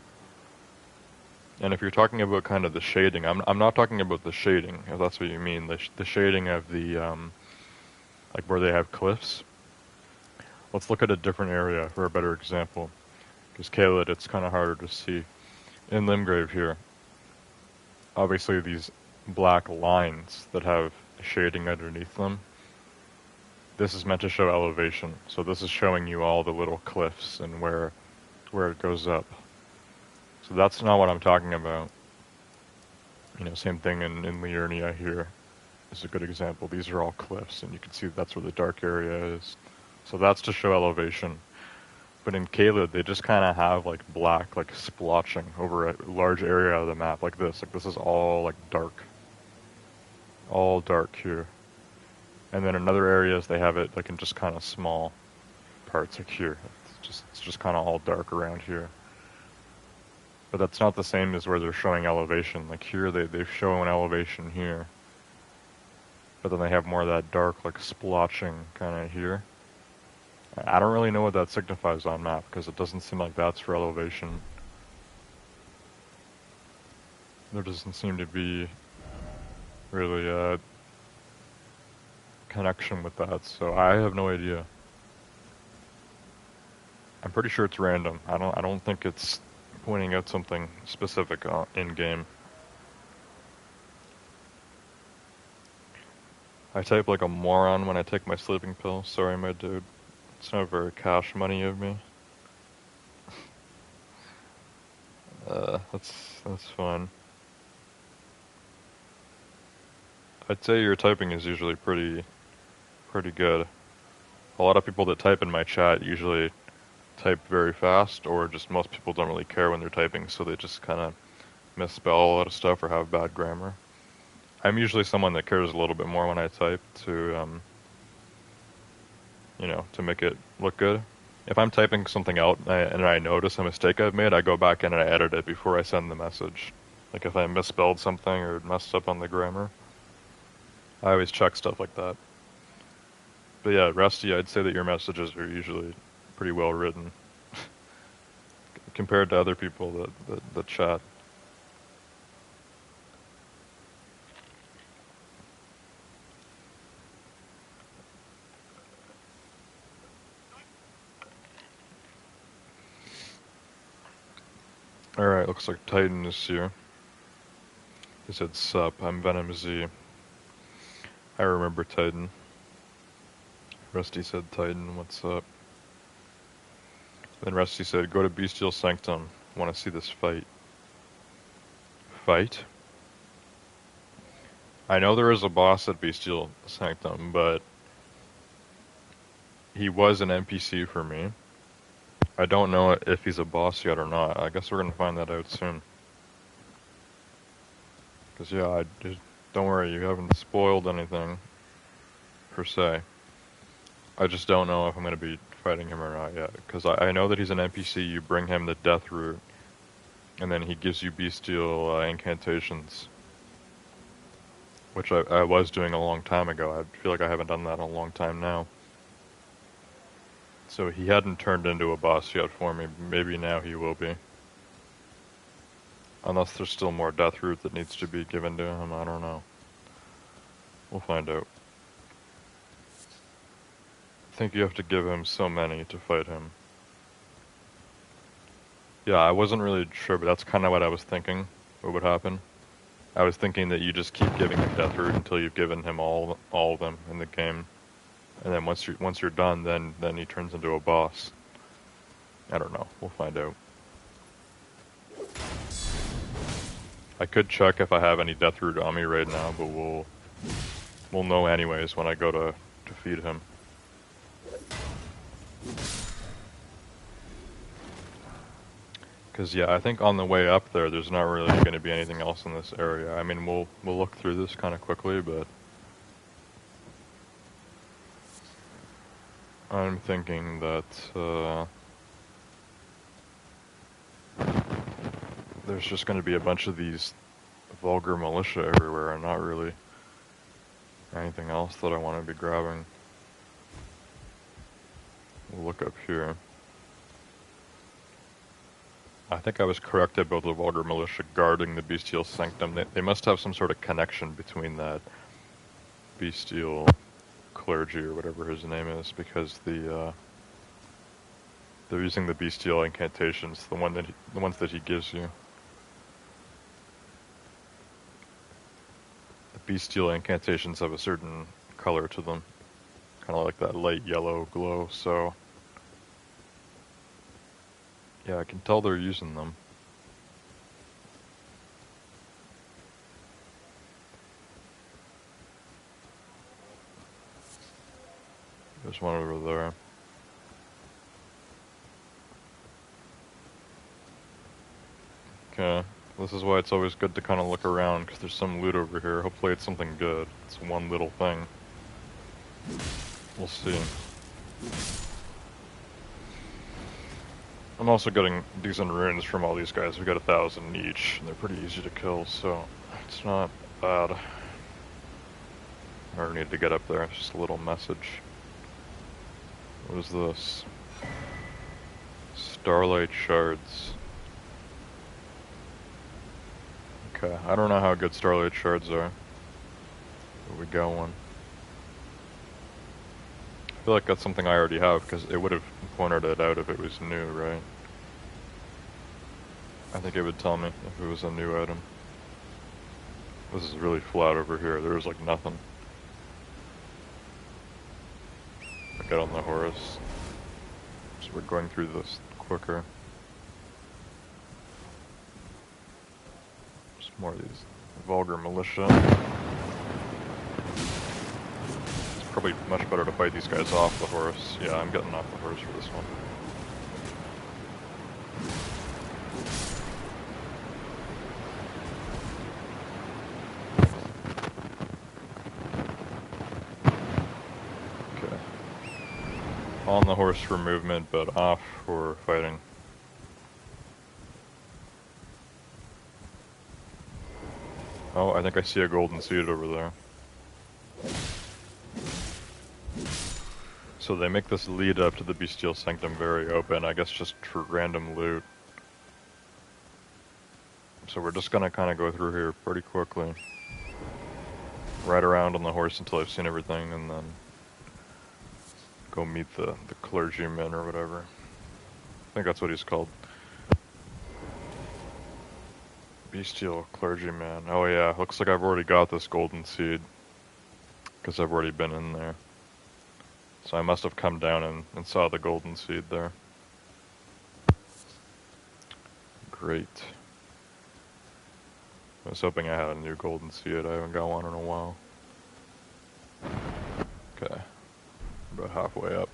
And if you're talking about kind of the shading, I'm not talking about the shading, if that's what you mean, the shading of the, like where they have cliffs. Let's look at a different area for a better example, because Caelid, it's kind of harder to see. In Limgrave here, obviously these black lines that have shading underneath them, this is meant to show elevation, so this is showing you all the little cliffs and where it goes up. So that's not what I'm talking about. You know, same thing in Liurnia here is a good example. These are all cliffs, and you can see that's where the dark area is. So that's to show elevation. But in Caelid, they just kind of have like black, like splotching over a large area of the map, like this. Like this is all like dark. All dark here. And then in other areas, they have it like in just kind of small parts, like here. It's just kind of all dark around here. But that's not the same as where they're showing elevation. Like here, they show an elevation here. But then they have more of that dark, like splotching kind of here. I don't really know what that signifies on map, because it doesn't seem like that's for elevation. There doesn't seem to be really a connection with that, so I have no idea. I'm pretty sure it's random. I don't think it's pointing out something specific in game. I type like a moron when I take my sleeping pill. Sorry, my dude. It's not very cash money of me. That's fine. I'd say your typing is usually pretty good. A lot of people that type in my chat usually type very fast, or just most people don't really care when they're typing, so they just kind of misspell a lot of stuff or have bad grammar. I'm usually someone that cares a little bit more when I type to, you know, to make it look good. If I'm typing something out and I notice a mistake I've made, I go back in and I edit it before I send the message. Like if I misspelled something or messed up on the grammar, I always check stuff like that. But yeah, Rusty, I'd say that your messages are usually pretty well written compared to other people that chat. Alright, looks like Titan is here. He said sup, I'm Venom Z. I remember Titan. Rusty said Titan, what's up? Then Rusty said, go to Bestial Sanctum. Want to see this fight. Fight? I know there is a boss at Bestial Sanctum, but he was an NPC for me. I don't know if he's a boss yet or not. I guess we're gonna find that out soon. Cause yeah, don't worry, you haven't spoiled anything, per se. I just don't know if I'm gonna be fighting him or not yet. Cause I know that he's an NPC, you bring him the death root, and then he gives you bestial incantations. Which I was doing a long time ago. I feel like I haven't done that in a long time now. So he hadn't turned into a boss yet for me. Maybe now he will be. Unless there's still more death root that needs to be given to him, I don't know. We'll find out. I think you have to give him so many to fight him. Yeah, I wasn't really sure, but that's kind of what I was thinking, what would happen. I was thinking that you just keep giving him death root until you've given him all of them in the game. And then once you're done, then he turns into a boss. I don't know. We'll find out. I could check if I have any death root on me right now, but we'll know anyways when I go to feed him. Cause yeah, I think on the way up there's not really going to be anything else in this area. I mean, we'll look through this kind of quickly, but I'm thinking that there's just going to be a bunch of these vulgar militia everywhere, and not really anything else that I want to be grabbing. We'll look up here. I think I was correct about the vulgar militia guarding the bestial sanctum. They must have some sort of connection between that bestial clergy or whatever his name is, because they're using the bestial incantations, the ones that he gives you. The bestial incantations have a certain color to them, kind of like that light yellow glow. So yeah, I can tell they're using them. There's one over there. Okay, this is why it's always good to kind of look around, because there's some loot over here. Hopefully it's something good. It's one little thing. We'll see. I'm also getting decent runes from all these guys. We got 1,000 each, and they're pretty easy to kill, so it's not bad. I already need to get up there. It's just a little message. What is this? Starlight shards. Okay, I don't know how good starlight shards are, but we got one. I feel like that's something I already have, because it would have pointed it out if it was new, right? I think it would tell me if it was a new item. This is really flat over here. There's like nothing. I get on the horse. So we're going through this quicker. Just more of these vulgar militia. It's probably much better to fight these guys off the horse. Yeah, I'm getting off the horse for this one. On the horse for movement, but off for fighting. Oh, I think I see a golden seed over there. So they make this lead up to the bestial sanctum very open, I guess just for random loot. So we're just gonna kind of go through here pretty quickly. Ride around on the horse until I've seen everything, and then go meet the clergyman or whatever. I think that's what he's called. Bestial clergyman. Oh yeah, looks like I've already got this golden seed. Because I've already been in there. So I must have come down and saw the golden seed there. Great. I was hoping I had a new golden seed. I haven't got one in a while. Okay. About halfway up.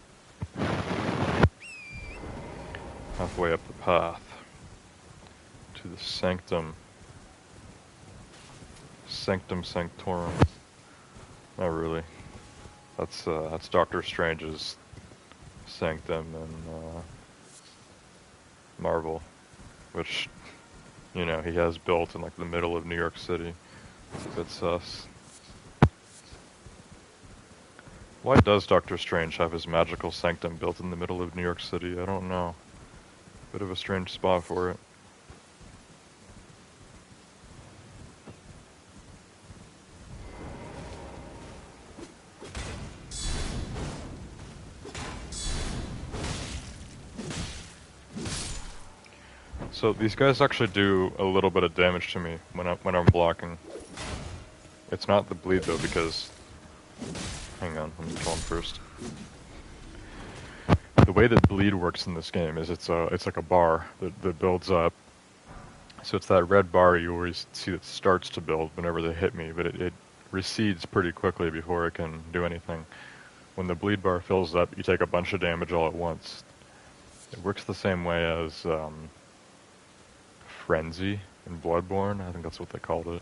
Halfway up the path. To the sanctum. Sanctum Sanctorum. Not really. That's Doctor Strange's sanctum in Marvel. Which, you know, he has built in like the middle of New York City. It's a bit sus. Why does Doctor Strange have his magical sanctum built in the middle of New York City? I don't know. Bit of a strange spot for it. So these guys actually do a little bit of damage to me when I'm blocking. It's not the bleed though, because hang on, let me kill him first. The way that bleed works in this game is it's like a bar that builds up. So it's that red bar you always see that starts to build whenever they hit me, but it recedes pretty quickly before it can do anything. When the bleed bar fills up, you take a bunch of damage all at once. It works the same way as Frenzy in Bloodborne, I think that's what they called it.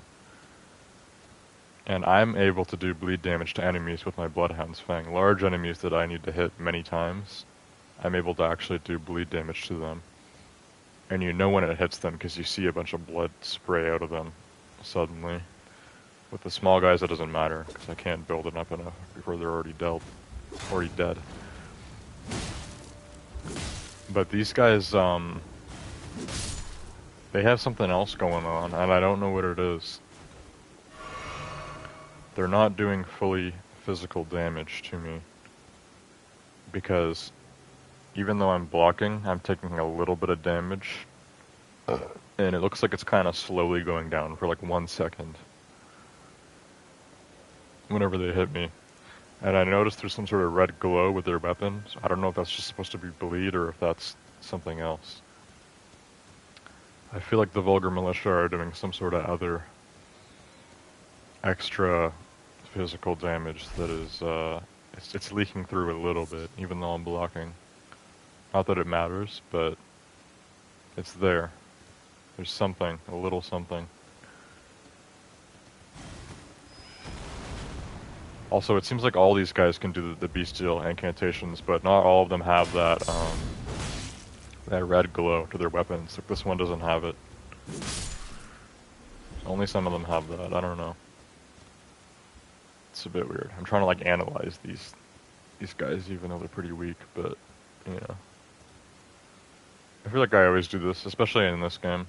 And I'm able to do bleed damage to enemies with my Bloodhound's Fang. Large enemies that I need to hit many times, I'm able to actually do bleed damage to them. And you know when it hits them because you see a bunch of blood spray out of them suddenly. With the small guys, it doesn't matter because I can't build it up enough before they're already dead. But these guys, they have something else going on, and I don't know what it is. They're not doing fully physical damage to me. Because even though I'm blocking, I'm taking a little bit of damage. And it looks like it's kind of slowly going down for like 1 second. Whenever they hit me. And I noticed there's some sort of red glow with their weapons. I don't know if that's just supposed to be bleed or if that's something else. I feel like the Vulgar Militia are doing some sort of other extra physical damage that is, it's leaking through a little bit, even though I'm blocking. Not that it matters, but it's there. There's something, a little something. Also, it seems like all these guys can do the bestial incantations, but not all of them have that, that red glow to their weapons. Like this one doesn't have it. Only some of them have that. I don't know. It's a bit weird. I'm trying to like analyze these guys, even though they're pretty weak. But you know, I feel like I always do this, especially in this game.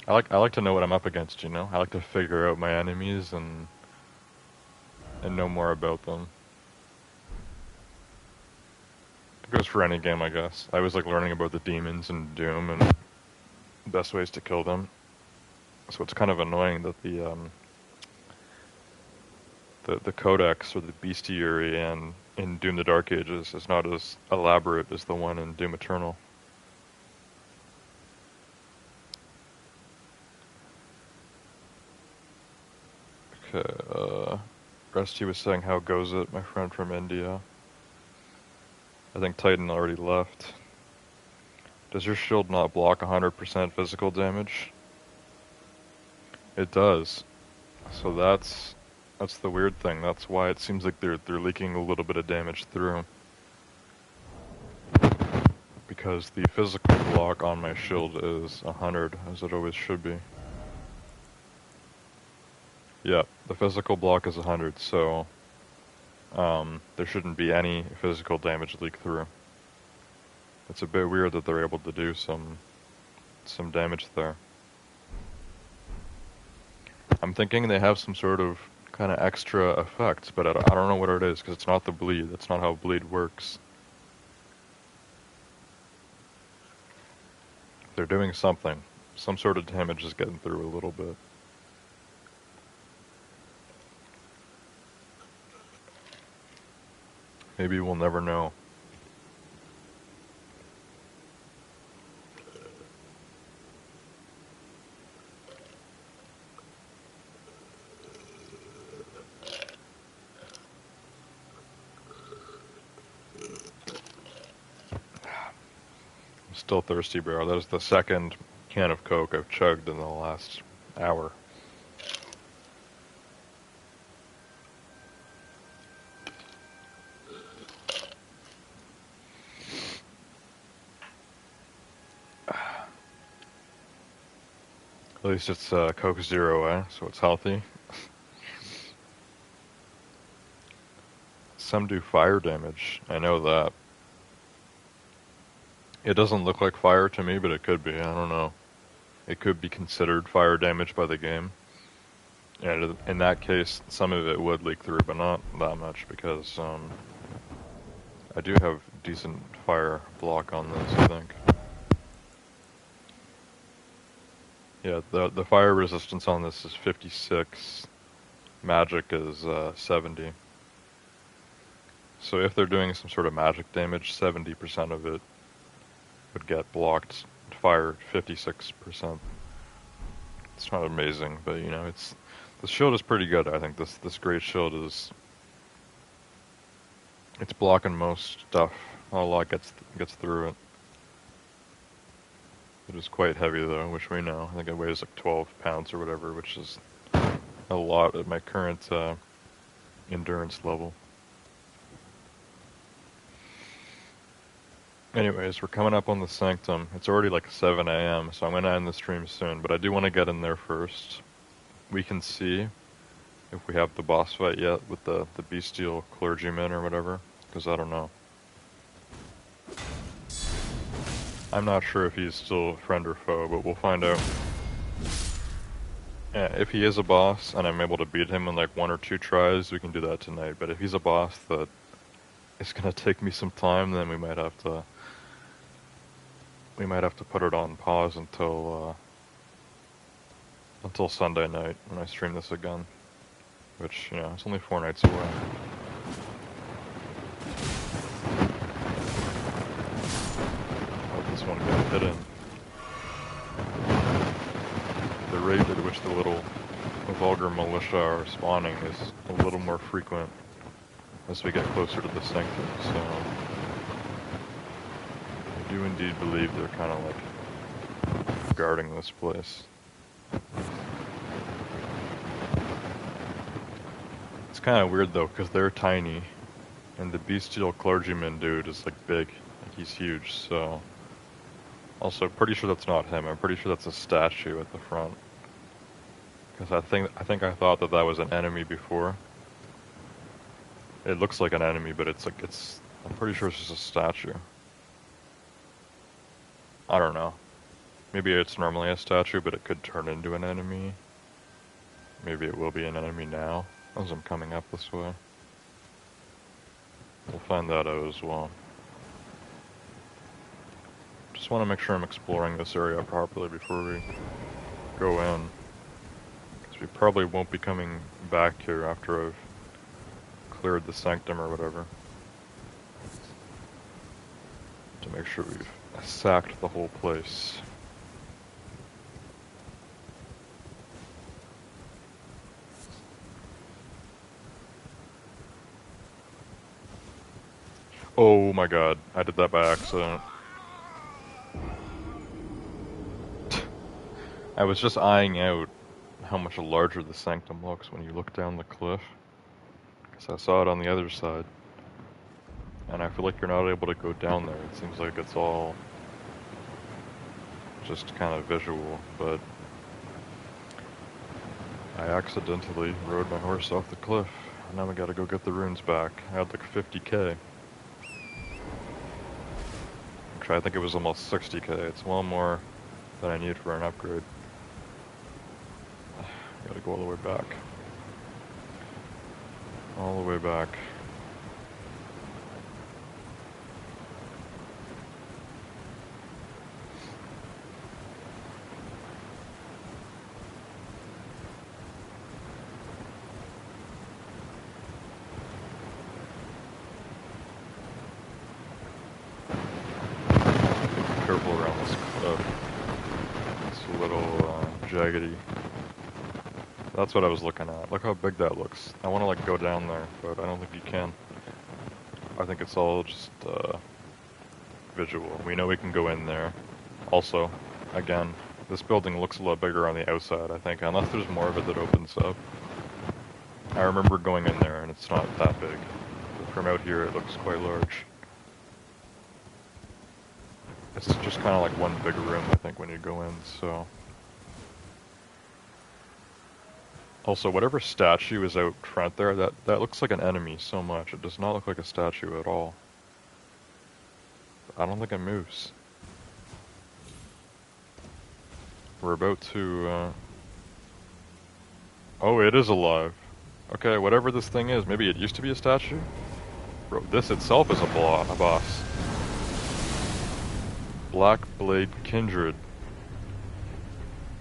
I like to know what I'm up against. You know, I like to figure out my enemies and know more about them. It goes for any game, I guess. I was like learning about the demons in Doom and best ways to kill them. So it's kind of annoying that the codex or the bestiary in Doom the Dark Ages is not as elaborate as the one in Doom Eternal. Okay, Rusty was saying how goes it, my friend from India. I think Titan already left. Does your shield not block 100% physical damage? It does. So that's the weird thing. That's why it seems like they're leaking a little bit of damage through. Because the physical block on my shield is 100, as it always should be. Yeah, the physical block is 100, so there shouldn't be any physical damage leak through. It's a bit weird that they're able to do some damage there. I'm thinking they have some sort of kind of extra effect, but I don't know what it is, because it's not the bleed. That's not how bleed works. They're doing something. some sort of damage is getting through a little bit. Maybe we'll never know. I'm still thirsty, bro. That is the second can of Coke I've chugged in the last hour. At least it's Coke Zero, eh? So it's healthy. Some do fire damage. I know that. It doesn't look like fire to me, but it could be. I don't know. It could be considered fire damage by the game. And in that case, some of it would leak through, but not that much because I do have decent fire block on this, I think. Yeah, the fire resistance on this is 56. Magic is 70. So if they're doing some sort of magic damage, 70% of it would get blocked. Fire, 56%. It's not amazing, but you know, the shield is pretty good. I think this great shield it's blocking most stuff. A lot gets through it. It is quite heavy though, which we know. I think it weighs like 12 pounds or whatever, which is a lot at my current endurance level. Anyways, we're coming up on the Sanctum. It's already like 7 a.m., so I'm going to end the stream soon, but I do want to get in there first. We can see if we have the boss fight yet with the bestial clergyman or whatever, because I don't know. I'm not sure if he's still friend or foe, but we'll find out. Yeah, if he is a boss and I'm able to beat him in like 1 or 2 tries, we can do that tonight. But if he's a boss that is going to take me some time, then we might have to put it on pause until Sunday night when I stream this again. Which, you know, it's only 4 nights away. Let this one get hidden. The rate at which the little vulgar militia are spawning is a little more frequent as we get closer to the Sanctum, so I do indeed believe they're kind of like guarding this place. It's kind of weird though, because they're tiny, and the bestial clergyman dude is like big, like he's huge, so... Also, pretty sure that's not him, I'm pretty sure that's a statue at the front. Because I think I thought that was an enemy before. It looks like an enemy, but I'm pretty sure it's just a statue. I don't know. Maybe it's normally a statue, but it could turn into an enemy. Maybe it will be an enemy now, as I'm coming up this way. We'll find that out as well. Just want to make sure I'm exploring this area properly before we go in. Because we probably won't be coming back here after I've cleared the Sanctum or whatever. To make sure we've sacked the whole place. Oh my god, I did that by accident. I was just eyeing out how much larger the Sanctum looks when you look down the cliff. Because I saw it on the other side. And I feel like you're not able to go down there. It seems like it's all just kind of visual, but I accidentally rode my horse off the cliff. Now we gotta go get the runes back. I had like 50k. Actually, I think it was almost 60k. It's well more than I need for an upgrade. Gotta go all the way back. All the way back. jaggedy. That's what I was looking at. Look how big that looks. I want to like go down there, but I don't think you can. I think it's all just visual. We know we can go in there. Also, again, this building looks a lot bigger on the outside, I think, unless there's more of it that opens up. I remember going in there and it's not that big. But from out here it looks quite large. It's just kind of like one big room, I think, when you go in, so... Also, whatever statue is out front there, that looks like an enemy so much. It does not look like a statue at all. I don't think it moves. We're about to, Oh, it is alive. Okay, whatever this thing is, maybe it used to be a statue? Bro, this itself is a boss. Black Blade Kindred.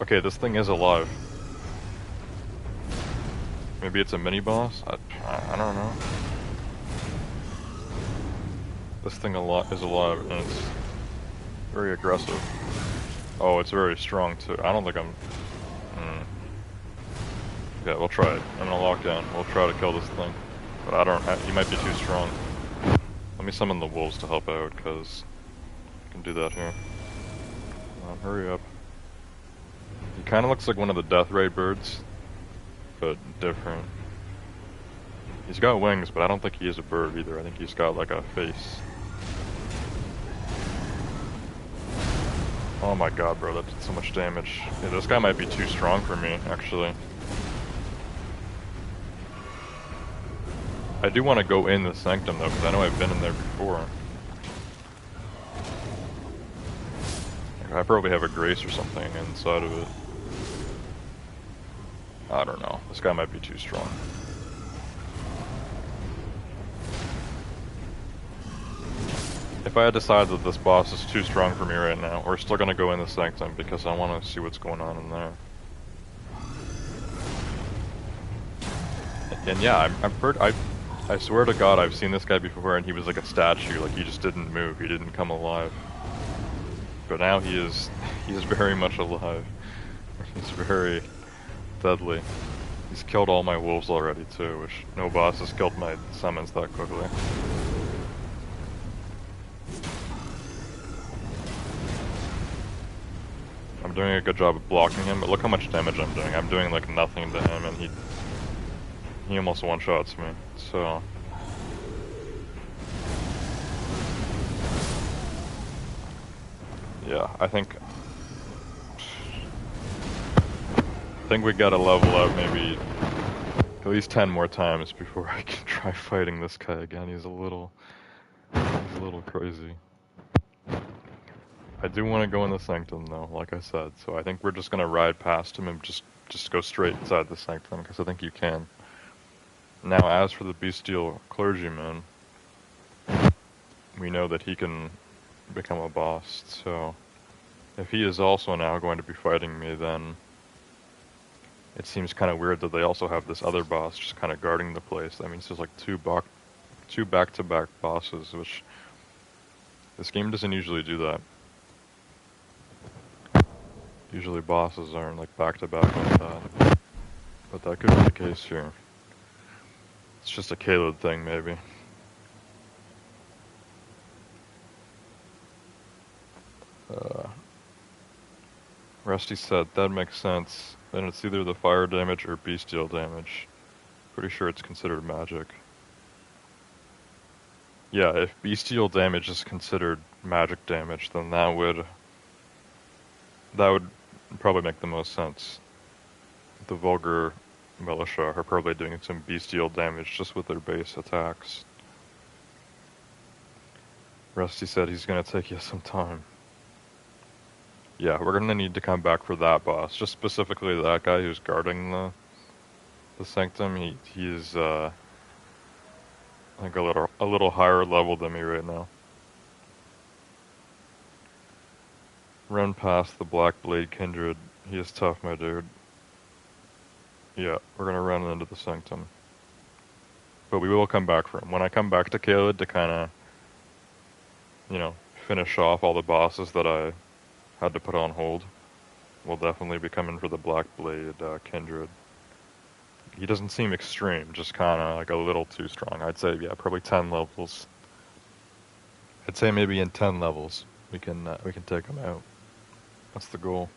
Okay, this thing is alive. Maybe it's a mini-boss? I don't know. This thing is alive, and it's very aggressive. Oh, it's very strong, too. I don't think I'm... Yeah, we'll try it. I'm gonna lock down. We'll try to kill this thing. But he might be too strong. Let me summon the wolves to help out, because I can do that here. Hurry up. He kinda looks like one of the death ray birds, but different. He's got wings, but I don't think he is a bird either. I think he's got like a face. Oh my god, bro, that did so much damage. Yeah, this guy might be too strong for me, actually. I do want to go in the sanctum though, because I know I've been in there before. I probably have a grace or something inside of it. I don't know. This guy might be too strong. If I had decided that this boss is too strong for me right now, we're still gonna go in the sanctum because I want to see what's going on in there. And yeah, I swear to God I've seen this guy before and he was like a statue, like he just didn't move, he didn't come alive. But now he is very much alive. He's very deadly. He's killed all my wolves already too, which no boss has killed my summons that quickly. I'm doing a good job of blocking him, but look how much damage I'm doing. I'm doing like nothing to him and he almost one-shots me, so... Yeah, I think we gotta level up maybe at least 10 more times before I can try fighting this guy again. He's a little crazy. I do want to go in the sanctum though, like I said, so I think we're just gonna ride past him and just go straight inside the sanctum, because I think you can. Now, as for the bestial clergyman, we know that he can become a boss, so if he is also now going to be fighting me, then it seems kind of weird that they also have this other boss just kind of guarding the place. That means there's like two back-to-back bosses, which this game doesn't usually do that. Usually bosses aren't like back-to-back like that, but that could be the case here. It's just a Caelid thing, maybe. Rusty said, that makes sense. Then it's either the fire damage or bestial damage. Pretty sure it's considered magic. Yeah, if bestial damage is considered magic damage, then that would probably make the most sense. The vulgar militia are probably doing some bestial damage just with their base attacks. Rusty said he's gonna take you some time. Yeah, we're gonna need to come back for that boss. Just specifically that guy who's guarding the sanctum. He's I think a little higher level than me right now. Run past the Black Blade Kindred. He is tough, my dude. Yeah, we're gonna run into the sanctum. But we will come back for him. When I come back to Caelid to kinda, finish off all the bosses that I had to put on hold, will definitely be coming for the Black Blade Kindred. He doesn't seem extreme, just kind of like a little too strong. I'd say, yeah, probably 10 levels. I'd say maybe in 10 levels we can take him out. That's the goal.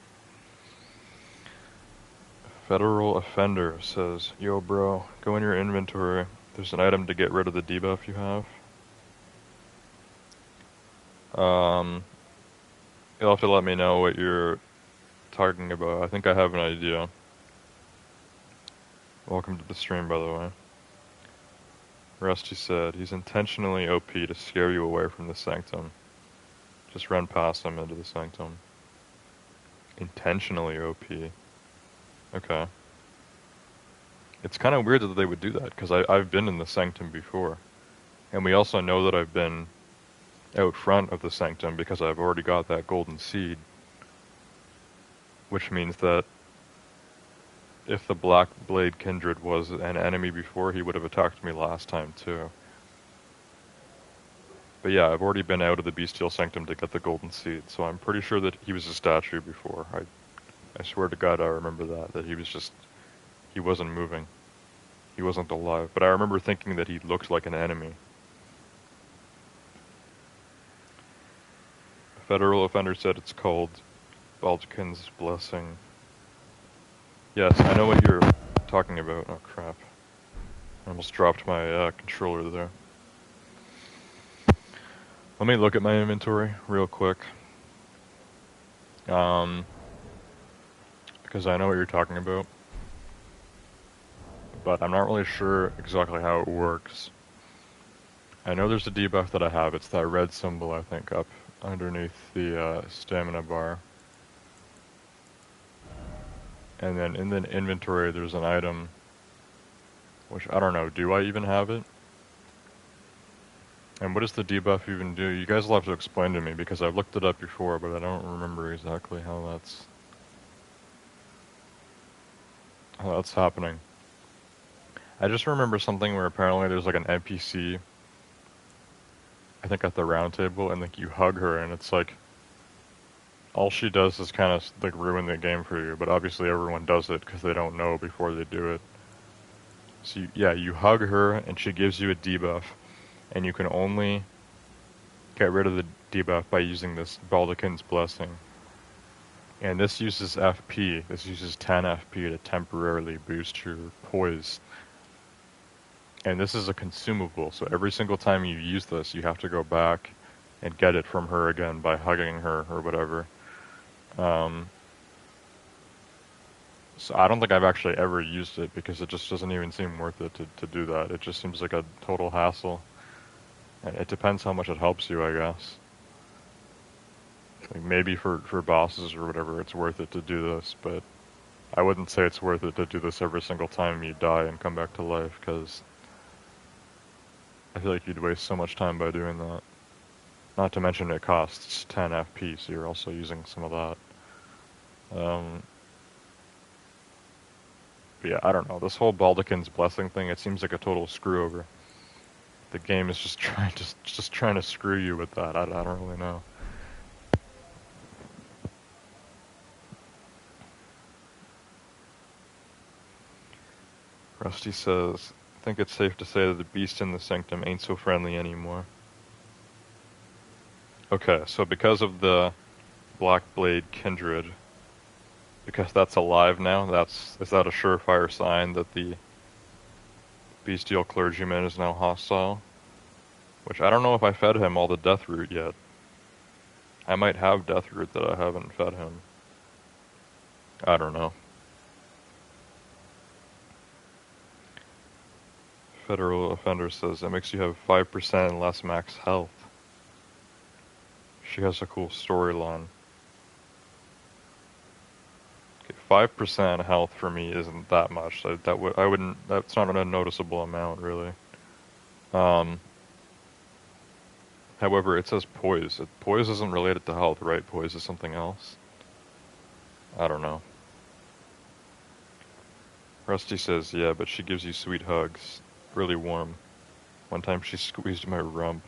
Federal Offender says, "Yo, bro, go in your inventory. There's an item to get rid of the debuff you have. You'll have to let me know what you're talking about. I think I have an idea. Welcome to the stream, by the way." Rusty said, "He's intentionally OP to scare you away from the Sanctum. Just run past him into the Sanctum." Intentionally OP. Okay. It's kind of weird that they would do that, because I've been in the Sanctum before. And we also know that I've been out front of the Sanctum because I've already got that golden seed. Which means that if the Black Blade Kindred was an enemy before, he would have attacked me last time too. But yeah, I've already been out of the Bestial Sanctum to get the golden seed, so I'm pretty sure that he was a statue before. I swear to God I remember that he wasn't moving. He wasn't alive. But I remember thinking that he looked like an enemy. A federal offender said it's called Baldkin's Blessing. Yes, I know what you're talking about. Oh crap. I almost dropped my controller there. Let me look at my inventory real quick. Because I know what you're talking about. But I'm not really sure exactly how it works. I know there's a debuff that I have. It's that red symbol, I think, up underneath the stamina bar. And then in the inventory there's an item, which I don't know, do I even have it? And what does the debuff even do? You guys will have to explain to me, because I've looked it up before, but I don't remember exactly how that's happening. I just remember something where apparently there's like an NPC, I think at the round table, and like you hug her and it's like all she does is kind of like ruin the game for you, but obviously everyone does it because they don't know before they do it. So you hug her and she gives you a debuff, and you can only get rid of the debuff by using this Baldkin's Blessing. And this uses FP. This uses 10 FP to temporarily boost your poise. And this is a consumable, so every single time you use this, you have to go back and get it from her again by hugging her or whatever. So I don't think I've actually ever used it, because it just doesn't even seem worth it to do that. It just seems like a total hassle. And it depends how much it helps you, I guess. Like maybe for bosses or whatever, it's worth it to do this, but I wouldn't say it's worth it to do this every single time you die and come back to life, because I feel like you'd waste so much time by doing that. Not to mention it costs 10 FP, so you're also using some of that. But yeah, I don't know. This whole Baldkin's Blessing thing, it seems like a total screw over. The game is just trying to screw you with that. I don't really know. Rusty says, "I think it's safe to say that the beast in the Sanctum ain't so friendly anymore." Okay, so because of the Black Blade Kindred, because that's alive now, is that a surefire sign that the bestial clergyman is now hostile? Which I don't know if I fed him all the death root yet. I might have death root that I haven't fed him. I don't know. Federal Offender says it makes you have 5% less max health. She has a cool storyline. Okay, 5% health for me isn't that much. That's not a noticeable amount, really. However, it says poise. Poise isn't related to health, right? Poise is something else. I don't know. Rusty says, yeah, but she gives you sweet hugs. Really warm. One time she squeezed my rump.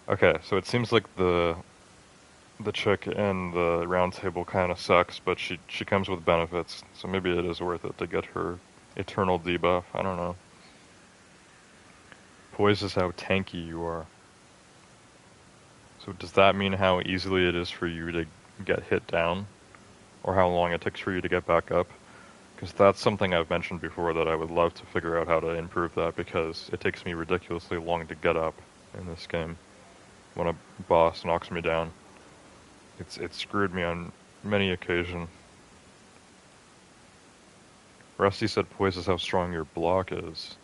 Okay, so it seems like the the chick in the round table kind of sucks, but she comes with benefits, so maybe it is worth it to get her eternal debuff. I don't know. Poise is how tanky you are. So does that mean how easily it is for you to get hit down? Or how long it takes for you to get back up? Because that's something I've mentioned before that I would love to figure out how to improve that, because it takes me ridiculously long to get up in this game when a boss knocks me down. It's screwed me on many occasions. Rusty said poise is how strong your block is.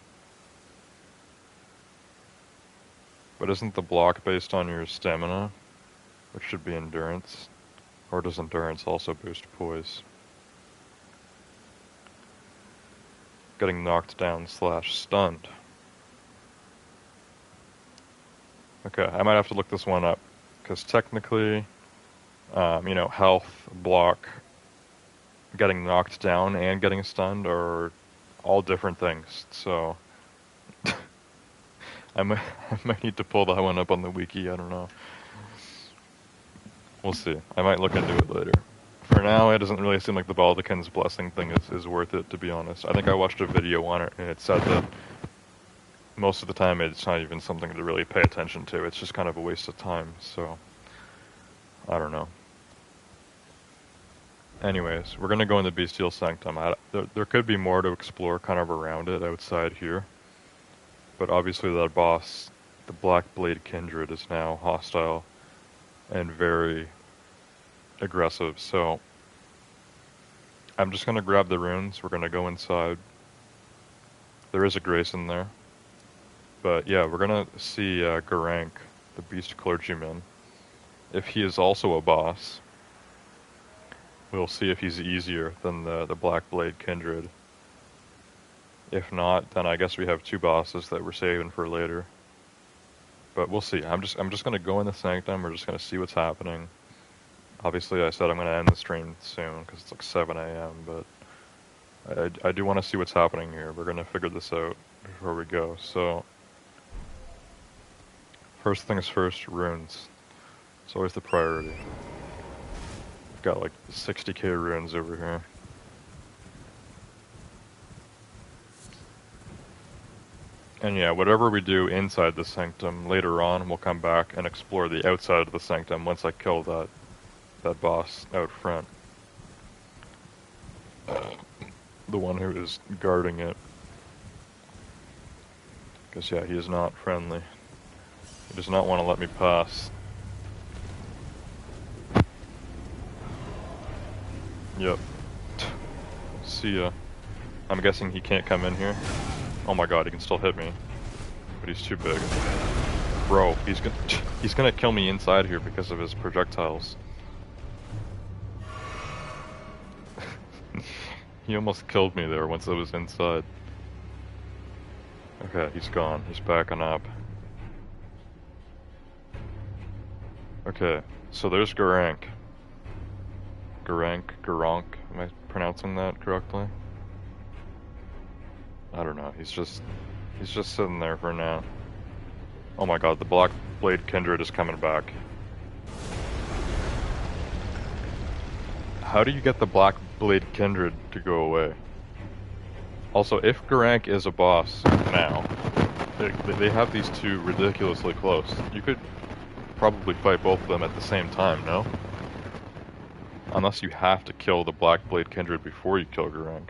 But isn't the block based on your stamina, which should be endurance? Or does endurance also boost poise? Getting knocked down / stunned. Okay, I might have to look this one up, because technically, health, block, getting knocked down, and getting stunned are all different things, so I might need to pull that one up on the wiki, I don't know. We'll see. I might look into it later. For now, it doesn't really seem like the Baldachin's blessing thing is worth it, to be honest. I think I watched a video on it, and it said that most of the time it's not even something to really pay attention to. It's just kind of a waste of time, so I don't know. Anyways, we're going to go in the Bestial Sanctum. There could be more to explore kind of around it outside here. But obviously that boss, the Black Blade Kindred, is now hostile and very aggressive. So I'm just going to grab the runes. We're going to go inside. There is a grace in there. But yeah, we're going to see Garank, the Beast Clergyman. If he is also a boss, we'll see if he's easier than the Black Blade Kindred. If not, then I guess we have two bosses that we're saving for later. But we'll see. I'm just going to go in the Sanctum. We're just going to see what's happening. Obviously, I said I'm going to end the stream soon because it's like 7 a.m. But I do want to see what's happening here. We're going to figure this out before we go. So first things first, runes. It's always the priority. We've got like 60k runes over here. And yeah, whatever we do inside the Sanctum, later on we'll come back and explore the outside of the Sanctum once I kill that boss out front. The one who is guarding it. Because yeah, he is not friendly. He does not want to let me pass. Yep. See ya. I'm guessing he can't come in here. Oh my god, he can still hit me. But he's too big. Bro, he's gonna kill me inside here because of his projectiles. He almost killed me there once I was inside. Okay, he's gone. He's backing up. Okay, so there's Garank. Garank. Am I pronouncing that correctly? I don't know. He's just sitting there for now. Oh my god, the Black Blade Kindred is coming back. How do you get the Black Blade Kindred to go away? Also, if Garank is a boss now, they have these two ridiculously close. You could probably fight both of them at the same time, no? Unless you have to kill the Black Blade Kindred before you kill Garank.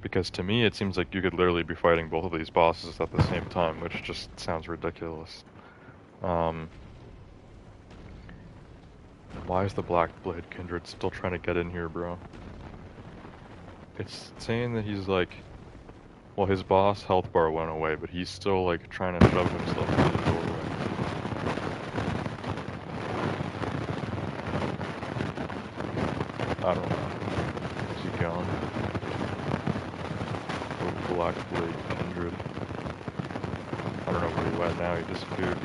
Because to me, it seems like you could literally be fighting both of these bosses at the same time, which just sounds ridiculous. Why is the Black Blade Kindred still trying to get in here, bro? It's saying that he's like... Well, his boss health bar went away, but he's still like trying to shove himself through the doorway. I don't know. Is he gone? Oh, Black Blade Kindred. I don't know where he went now, he disappeared.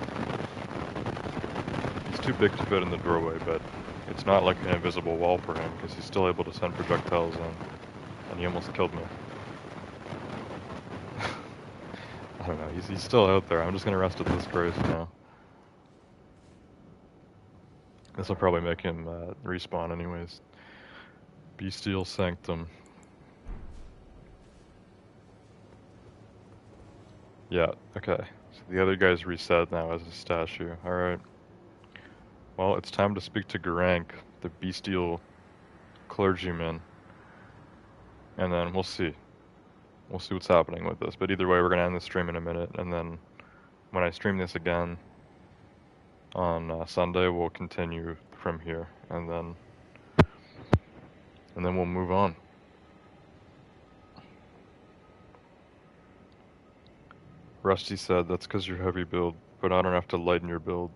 He's too big to fit in the doorway, but it's not like an invisible wall for him, because he's still able to send projectiles in. And he almost killed me. I don't know, he's still out there. I'm just gonna rest at this grace now. This will probably make him respawn anyways. Bestial Sanctum. Yeah, okay. So the other guy's reset now as a statue. Alright. Well, it's time to speak to Garank, the bestial clergyman. And then we'll see. We'll see what's happening with this. But either way, we're going to end the stream in a minute. And then when I stream this again on Sunday, we'll continue from here. And then we'll move on. Rusty said, that's because you're heavy build, but I don't have to lighten your build,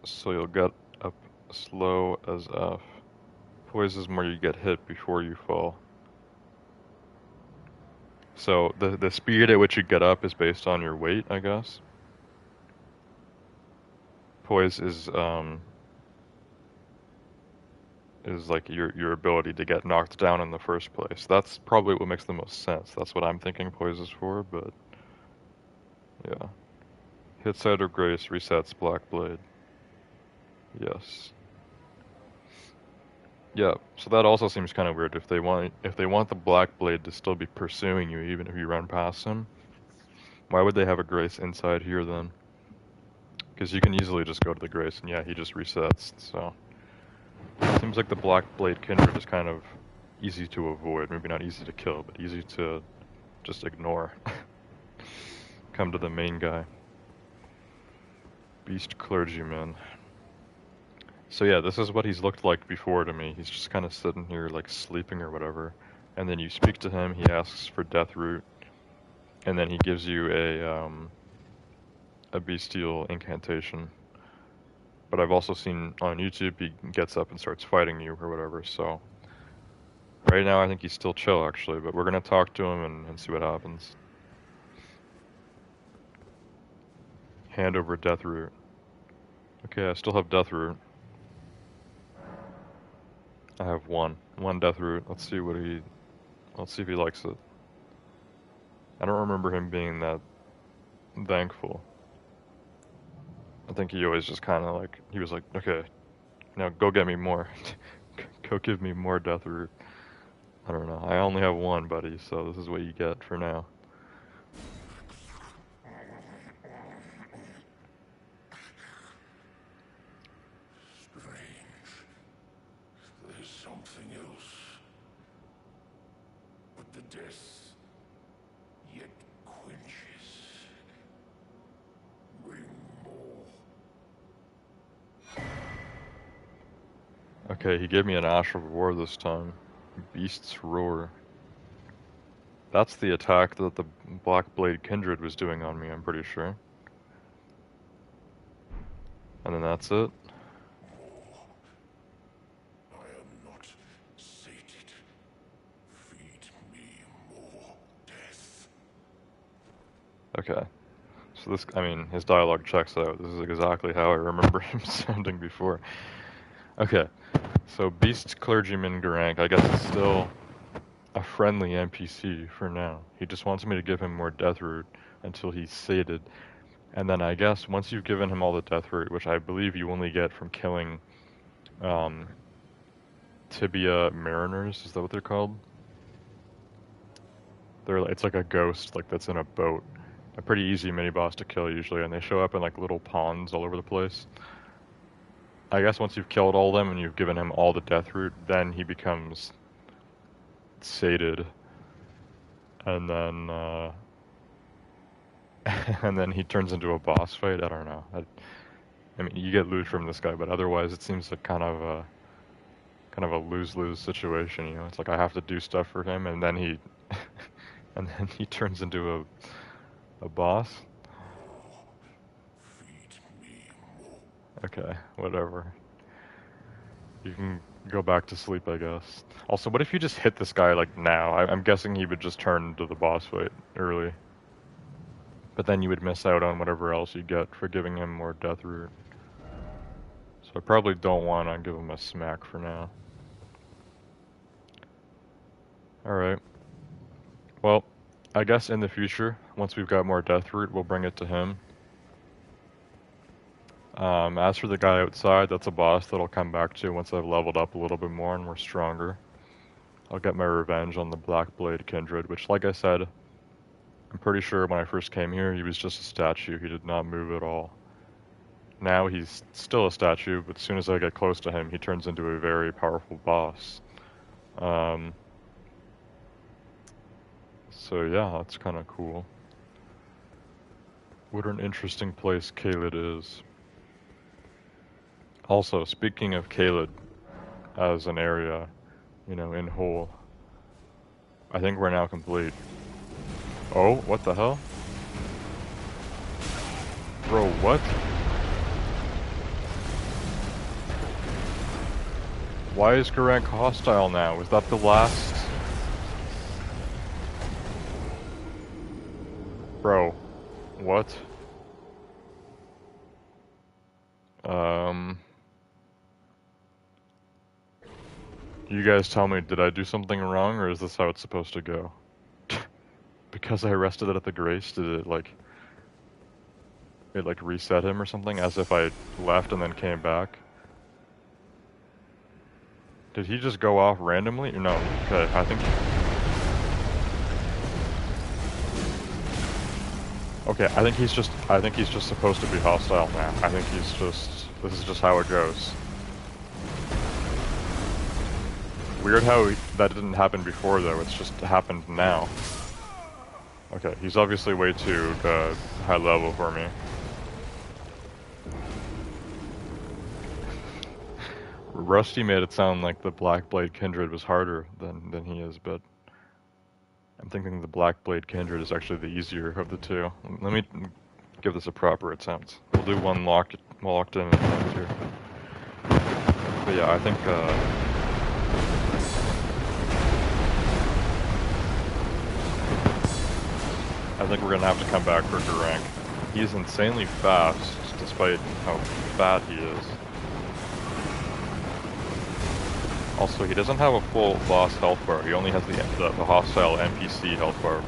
so you'll get up slow as F. Poise is more you get hit before you fall. So the speed at which you get up is based on your weight, I guess. Poise is like your ability to get knocked down in the first place. That's probably what makes the most sense. That's what I'm thinking poise is for, but yeah. Hit side of grace resets Black Blade. Yes. Yeah, so that also seems kind of weird. If they want the Black Blade to still be pursuing you even if you run past him, why would they have a grace inside here then? Because you can easily just go to the grace and yeah, he just resets, so. It seems like the Black Blade Kindred is kind of easy to avoid. Maybe not easy to kill, but easy to just ignore. Come to the main guy. Beast Clergyman. So yeah, this is what he's looked like before to me. He's just kind of sitting here like sleeping or whatever. And then you speak to him, he asks for Death Root. And then he gives you a bestial incantation. But I've also seen on YouTube he gets up and starts fighting you or whatever, so. Right now I think he's still chill actually, but we're gonna talk to him and see what happens. Hand over Death Root. Okay, I still have Death Root. I have one Death Root. Let's see if he likes it. I don't remember him being that thankful. I think he always just kind of like, he was like, okay, now go get me more. Go give me more Death Root. I don't know. I only have one, buddy, so this is what you get for now. Strange. There's something else. But the death yet quenches. Bring more. Okay, he gave me an Ash of War this time. Beast's Roar. That's the attack that the Black Blade Kindred was doing on me, I'm pretty sure. And then that's it. I am not sated. Feed me more death. Okay. So this, I mean, his dialogue checks out. This is exactly how I remember him sounding before. Okay. So Beast Clergyman Garank, I guess is still a friendly NPC for now. He just wants me to give him more Death Root until he's sated. And then I guess once you've given him all the Death Root, which I believe you only get from killing Tibia Mariners, is that what they're called? It's like a ghost like that's in a boat. A pretty easy mini boss to kill usually, and they show up in like little ponds all over the place. I guess once you've killed all of them and you've given him all the Death Root, then he becomes sated, and then and then he turns into a boss fight. I don't know. I mean, you get loot from this guy, but otherwise it seems like kind of a lose-lose situation. You know, it's like I have to do stuff for him, and then he and then he turns into a boss. Feed me more. Okay, whatever. You can go back to sleep, I guess. Also, what if you just hit this guy, like, now? I'm guessing he would just turn into the boss fight early. But then you would miss out on whatever else you get for giving him more Death Root. So I probably don't want to give him a smack for now. Alright. Well, I guess in the future, once we've got more Death Root, we'll bring it to him. As for the guy outside, that's a boss that I'll come back to once I've leveled up a little bit more and we're stronger. I'll get my revenge on the Black Blade Kindred, which, like I said, I'm pretty sure when I first came here, he was just a statue. He did not move at all. Now he's still a statue, but as soon as I get close to him, he turns into a very powerful boss. So yeah, that's kind of cool. What an interesting place Caelid is. Also, speaking of Caelid as an area, you know, in whole, I think we're now complete. Oh, what the hell? Bro, what? Why is Garank hostile now? Was that the last? Bro, what? You guys tell me, did I do something wrong, or is this how it's supposed to go? Because I rested it at the Grace, did it like reset him or something, as if I left and then came back? Did he just go off randomly? No, okay, I think... Okay, I think he's just supposed to be hostile now. I think he's just, this is just how it goes. Weird how that didn't happen before though, it's just happened now. Okay, he's obviously way too high level for me. Rusty made it sound like the Black Blade Kindred was harder than he is, but I'm thinking the Black Blade Kindred is actually the easier of the two. Let me give this a proper attempt. We'll do one locked in attempt here. But yeah, I think we're gonna have to come back for Garank. He's insanely fast, despite how fat he is. Also, he doesn't have a full boss health bar. He only has the hostile NPC health bar.